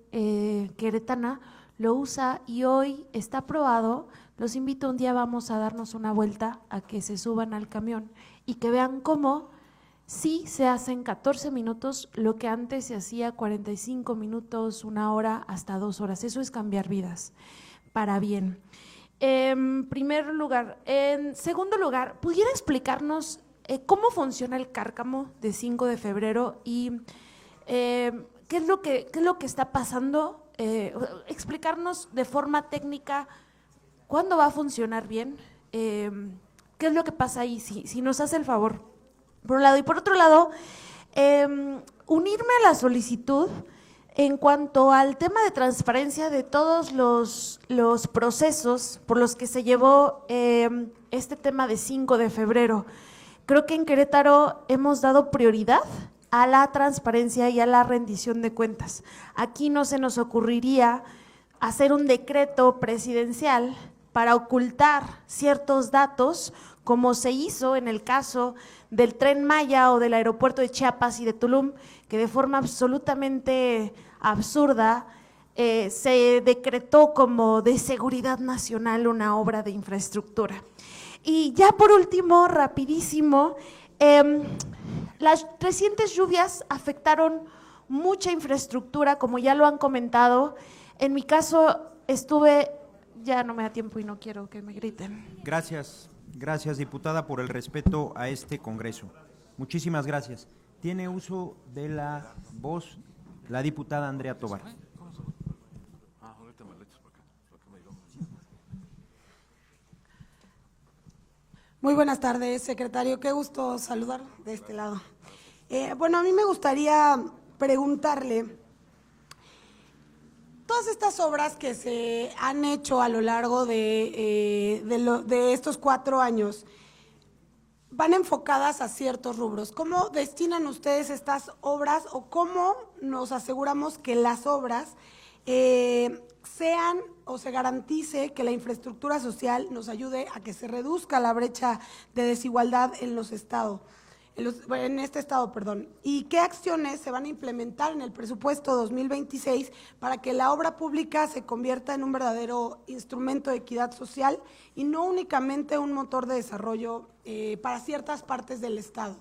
queretana lo usa y hoy está probado. Los invito un día, vamos a darnos una vuelta, a que se suban al camión y que vean cómo sí se hacen 14 minutos lo que antes se hacía 45 minutos, 1 hora, hasta 2 horas. Eso es cambiar vidas para bien. En primer lugar. En segundo lugar, ¿pudiera explicarnos cómo funciona el cárcamo de 5 de febrero y qué es lo que está pasando? Explicarnos de forma técnica cuándo va a funcionar bien, qué es lo que pasa ahí, si nos hace el favor, por un lado. Y por otro lado, unirme a la solicitud en cuanto al tema de transparencia de todos los procesos por los que se llevó este tema de 5 de febrero. Creo que en Querétaro hemos dado prioridad a la transparencia y a la rendición de cuentas. Aquí no se nos ocurriría hacer un decreto presidencial para ocultar ciertos datos, como se hizo en el caso del Tren Maya o del aeropuerto de Chiapas y de Tulum, que de forma absolutamente absurda se decretó como de seguridad nacional una obra de infraestructura. Y ya por último, rapidísimo, las recientes lluvias afectaron mucha infraestructura, como ya lo han comentado. En mi caso estuve, ya no me da tiempo y no quiero que me griten. Gracias, diputada, por el respeto a este Congreso. Muchísimas gracias. Tiene uso de la voz la diputada Andrea Tobar. Muy buenas tardes, secretario. Qué gusto saludar de este lado. Bueno, a mí me gustaría preguntarle, todas estas obras que se han hecho a lo largo de estos 4 años, van enfocadas a ciertos rubros. ¿Cómo destinan ustedes estas obras o cómo nos aseguramos que las obras sean o se garantice que la infraestructura social nos ayude a que se reduzca la brecha de desigualdad en los estados? En este estado, perdón, y qué acciones se van a implementar en el presupuesto 2026 para que la obra pública se convierta en un verdadero instrumento de equidad social y no únicamente un motor de desarrollo para ciertas partes del estado,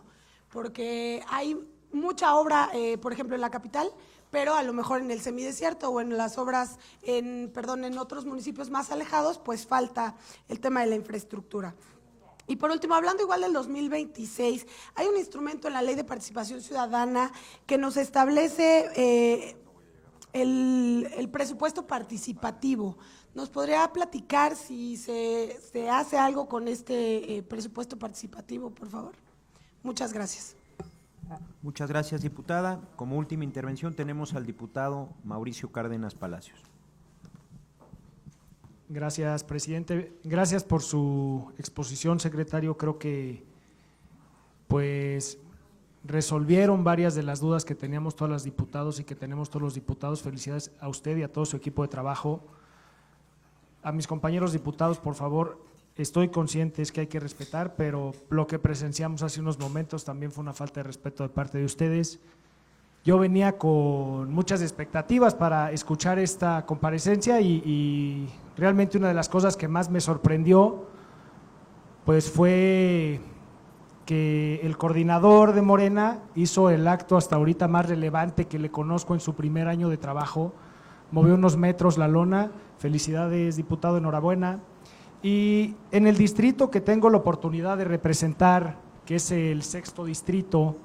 porque hay mucha obra, por ejemplo, en la capital, pero a lo mejor en el semidesierto o en las obras, en otros municipios más alejados, pues falta el tema de la infraestructura. Y por último, hablando igual del 2026, hay un instrumento en la Ley de Participación Ciudadana que nos establece el presupuesto participativo. ¿Nos podría platicar si se hace algo con este presupuesto participativo, por favor? Muchas gracias. Muchas gracias, diputada. Como última intervención tenemos al diputado Mauricio Cárdenas Palacios. Gracias, presidente. Gracias por su exposición, secretario. Creo que pues resolvieron varias de las dudas que teníamos todos los diputados y que tenemos todos los diputados. Felicidades a usted y a todo su equipo de trabajo. A mis compañeros diputados, por favor, estoy consciente es que hay que respetar, pero lo que presenciamos hace unos momentos también fue una falta de respeto de parte de ustedes. Yo venía con muchas expectativas para escuchar esta comparecencia y realmente una de las cosas que más me sorprendió pues fue que el coordinador de Morena hizo el acto hasta ahorita más relevante que le conozco en su primer año de trabajo, movió unos metros la lona. Felicidades, diputado, enhorabuena. Y en el distrito que tengo la oportunidad de representar, que es el 6º distrito,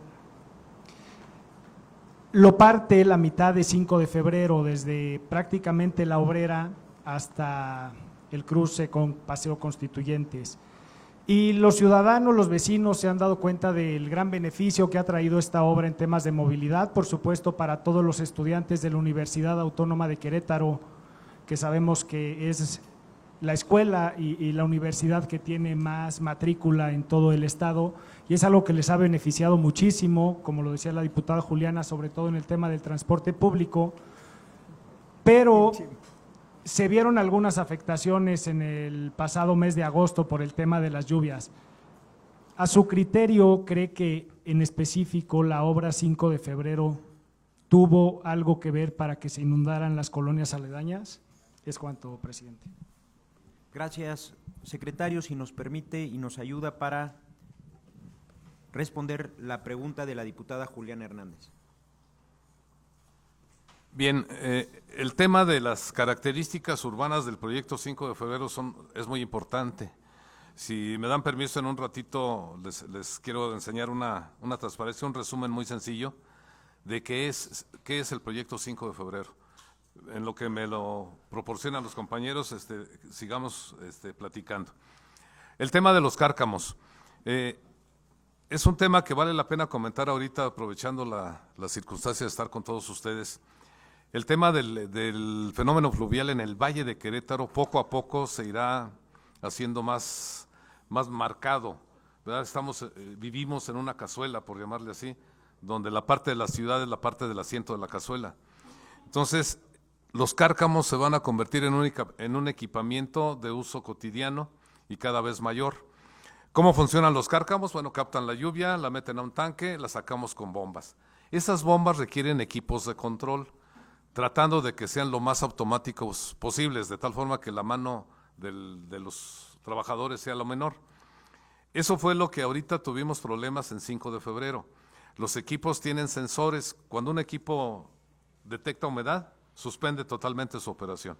lo parte la mitad de 5 de febrero, desde prácticamente La Obrera hasta el cruce con Paseo Constituyentes. Y los ciudadanos, los vecinos se han dado cuenta del gran beneficio que ha traído esta obra en temas de movilidad, por supuesto para todos los estudiantes de la Universidad Autónoma de Querétaro, que sabemos que es la escuela y la universidad que tiene más matrícula en todo el estado, y es algo que les ha beneficiado muchísimo, como lo decía la diputada Juliana, sobre todo en el tema del transporte público, pero se vieron algunas afectaciones en el pasado mes de agosto por el tema de las lluvias. ¿A su criterio cree que en específico la obra 5 de febrero tuvo algo que ver para que se inundaran las colonias aledañas? Es cuanto, presidente. Gracias, secretario, si nos permite y nos ayuda para responder la pregunta de la diputada Juliana Hernández. Bien, el tema de las características urbanas del proyecto 5 de febrero es muy importante. Si me dan permiso, en un ratito les quiero enseñar una transparencia, un resumen muy sencillo de qué es el proyecto 5 de febrero. En lo que me lo proporcionan los compañeros, sigamos platicando. El tema de los cárcamos. Es un tema que vale la pena comentar ahorita, aprovechando la circunstancia de estar con todos ustedes. El tema del fenómeno fluvial en el Valle de Querétaro poco a poco se irá haciendo más marcado, ¿verdad? Vivimos en una cazuela, por llamarle así, donde la parte de la ciudad es la parte del asiento de la cazuela. Entonces, los cárcamos se van a convertir en un equipamiento de uso cotidiano y cada vez mayor. ¿Cómo funcionan los cárcamos? Bueno, captan la lluvia, la meten a un tanque, la sacamos con bombas. Esas bombas requieren equipos de control, tratando de que sean lo más automáticos posibles, de tal forma que la mano de los trabajadores sea lo menor. Eso fue lo que ahorita tuvimos problemas en 5 de febrero. Los equipos tienen sensores. Cuando un equipo detecta humedad, suspende totalmente su operación.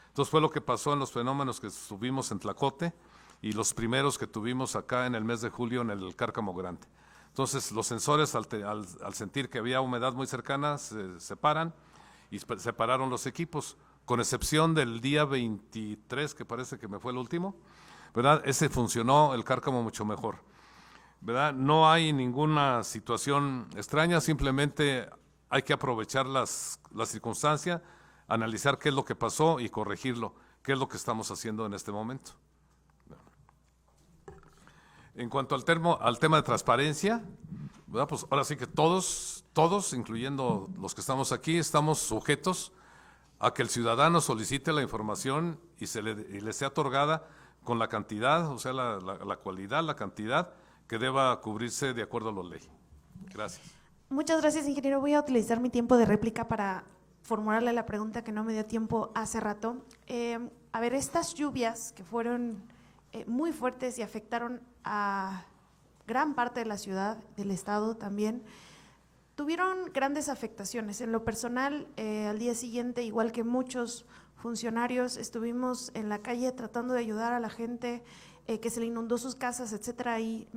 Entonces fue lo que pasó en los fenómenos que tuvimos en Tlacote y los primeros que tuvimos acá en el mes de julio en el Cárcamo Grande. Entonces los sensores al sentir que había humedad muy cercana se separan y separaron los equipos, con excepción del día 23, que parece que me fue el último, ¿verdad? Ese funcionó el Cárcamo mucho mejor, ¿verdad? No hay ninguna situación extraña, simplemente hay que aprovechar la circunstancia, analizar qué es lo que pasó y corregirlo, qué es lo que estamos haciendo en este momento. En cuanto al tema de transparencia, ¿verdad? Pues ahora sí que todos, incluyendo los que estamos aquí, estamos sujetos a que el ciudadano solicite la información y le sea otorgada con la cantidad, o sea, la cualidad, la cantidad que deba cubrirse de acuerdo a la ley. Gracias. Muchas gracias, ingeniero. Voy a utilizar mi tiempo de réplica para formularle la pregunta que no me dio tiempo hace rato. A ver, estas lluvias que fueron muy fuertes y afectaron a gran parte de la ciudad, del estado también, tuvieron grandes afectaciones. En lo personal, al día siguiente, igual que muchos funcionarios, estuvimos en la calle tratando de ayudar a la gente que se le inundó sus casas, etcétera. Ahí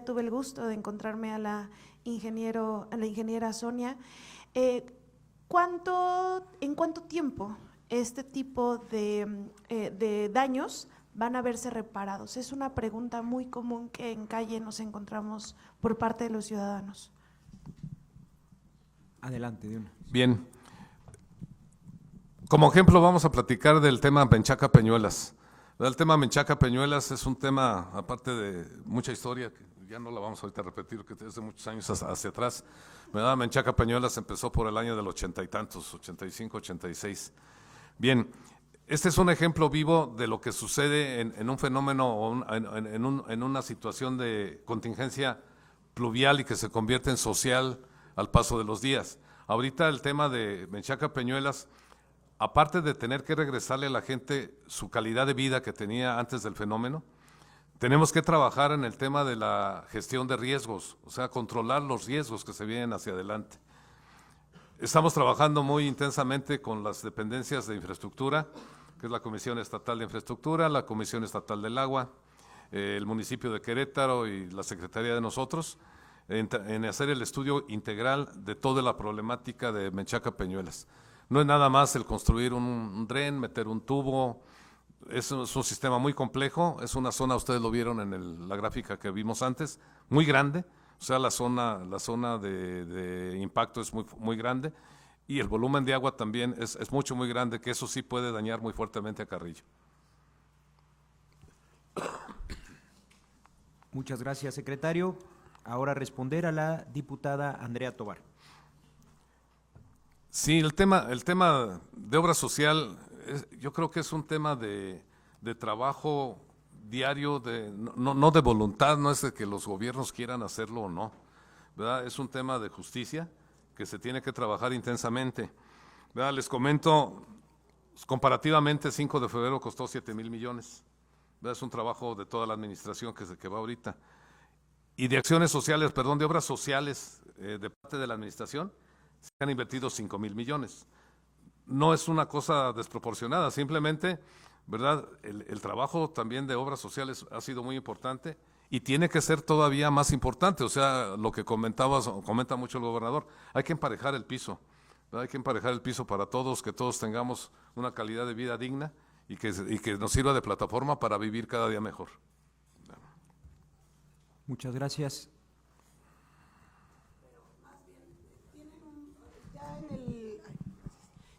tuve el gusto de encontrarme a la ingeniera Sonia. ¿En cuánto tiempo este tipo de daños van a verse reparados? Es una pregunta muy común que en calle nos encontramos por parte de los ciudadanos. Adelante, de una. Bien. Como ejemplo vamos a platicar del tema Menchaca Peñuelas. El tema Menchaca Peñuelas es un tema, aparte de mucha historia, que ya no la vamos ahorita a repetir, que es de muchos años hacia atrás. ¿Verdad? Menchaca Peñuelas empezó por el año del 80 y tantos, 85, 86. Bien, este es un ejemplo vivo de lo que sucede en un fenómeno o en una situación de contingencia pluvial y que se convierte en social al paso de los días. Ahorita el tema de Menchaca Peñuelas, aparte de tener que regresarle a la gente su calidad de vida que tenía antes del fenómeno, tenemos que trabajar en el tema de la gestión de riesgos, o sea, controlar los riesgos que se vienen hacia adelante. Estamos trabajando muy intensamente con las dependencias de infraestructura, que es la Comisión Estatal de Infraestructura, la Comisión Estatal del Agua, el municipio de Querétaro y la Secretaría de nosotros, en hacer el estudio integral de toda la problemática de Menchaca Peñuelas. No es nada más el construir un dren, meter un tubo, es un sistema muy complejo, es una zona, ustedes lo vieron en la gráfica que vimos antes, muy grande, o sea, la zona de impacto es muy grande y el volumen de agua también es muy grande, que eso sí puede dañar muy fuertemente a Carrillo. Muchas gracias, secretario. Ahora responder a la diputada Andrea Tobar. Sí, el tema de obra social, yo creo que es un tema de trabajo diario, no de voluntad, no es de que los gobiernos quieran hacerlo o no, ¿verdad? Es un tema de justicia que se tiene que trabajar intensamente, ¿verdad? Les comento, comparativamente 5 de febrero costó 7,000 millones, ¿verdad? Es un trabajo de toda la administración que va ahorita. Y de acciones sociales, perdón, de obras sociales de parte de la administración, se han invertido 5,000 millones. No es una cosa desproporcionada, simplemente, ¿verdad? El trabajo también de obras sociales ha sido muy importante y tiene que ser todavía más importante. O sea, lo que comenta mucho el gobernador, hay que emparejar el piso, ¿verdad? Hay que emparejar el piso para todos, que todos tengamos una calidad de vida digna y que nos sirva de plataforma para vivir cada día mejor. Muchas gracias.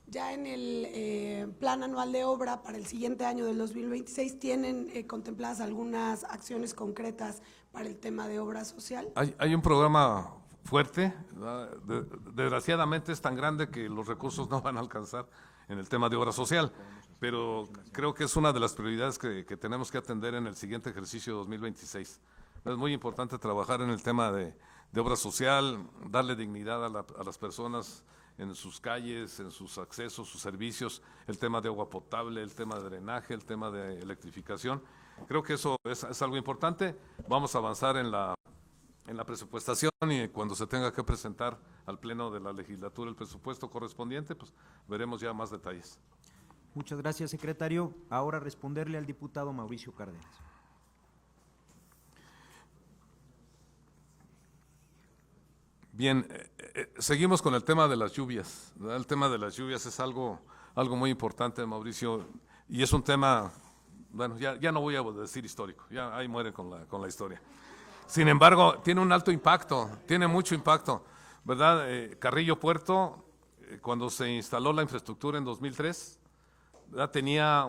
Ya en el plan anual de obra para el siguiente año del 2026, ¿tienen contempladas algunas acciones concretas para el tema de obra social? Hay un programa fuerte, ¿verdad? Desgraciadamente es tan grande que los recursos no van a alcanzar en el tema de obra social, pero creo que es una de las prioridades que tenemos que atender en el siguiente ejercicio 2026. Es muy importante trabajar en el tema de obra social, darle dignidad a las personas en sus calles, en sus accesos, sus servicios, el tema de agua potable, el tema de drenaje, el tema de electrificación. Creo que eso es algo importante. Vamos a avanzar en la presupuestación y cuando se tenga que presentar al Pleno de la Legislatura el presupuesto correspondiente, pues veremos ya más detalles. Muchas gracias, secretario. Ahora responderle al diputado Mauricio Cárdenas. Bien, seguimos con el tema de las lluvias, ¿verdad? El tema de las lluvias es algo muy importante, Mauricio, y es un tema, bueno, ya no voy a decir histórico, ya ahí muere con la historia. Sin embargo, tiene un alto impacto, tiene mucho impacto, ¿verdad? Carrillo Puerto, cuando se instaló la infraestructura en 2003, ¿verdad? Tenía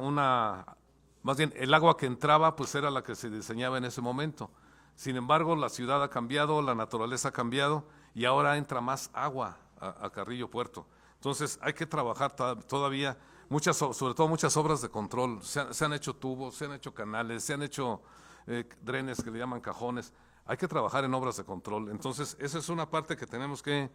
más bien el agua que entraba pues era la que se diseñaba en ese momento. Sin embargo, la ciudad ha cambiado, la naturaleza ha cambiado y ahora entra más agua a Carrillo Puerto. Entonces hay que trabajar todavía, sobre todo muchas obras de control. Se han hecho tubos, se han hecho canales, se han hecho drenes que le llaman cajones. Hay que trabajar en obras de control. Entonces esa es una parte que tenemos que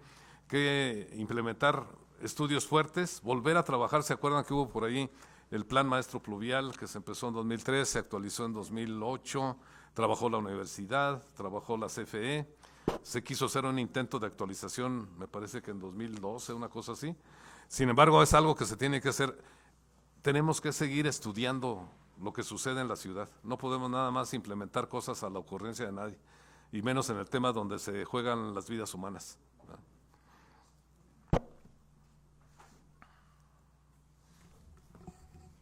implementar estudios fuertes, volver a trabajar. ¿Se acuerdan que hubo por ahí el Plan Maestro Pluvial que se empezó en 2003, se actualizó en 2008, trabajó la universidad, trabajó la CFE, se quiso hacer un intento de actualización, me parece que en 2012, una cosa así. Sin embargo, es algo que se tiene que hacer. Tenemos que seguir estudiando lo que sucede en la ciudad. No podemos nada más implementar cosas a la ocurrencia de nadie, y menos en el tema donde se juegan las vidas humanas.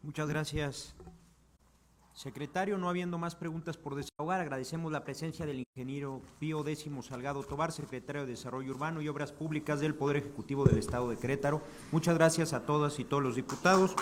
Muchas gracias, secretario. No habiendo más preguntas por desahogar, agradecemos la presencia del ingeniero Pío Décimo Salgado Tobar, secretario de Desarrollo Urbano y Obras Públicas del Poder Ejecutivo del Estado de Querétaro. Muchas gracias a todas y todos los diputados.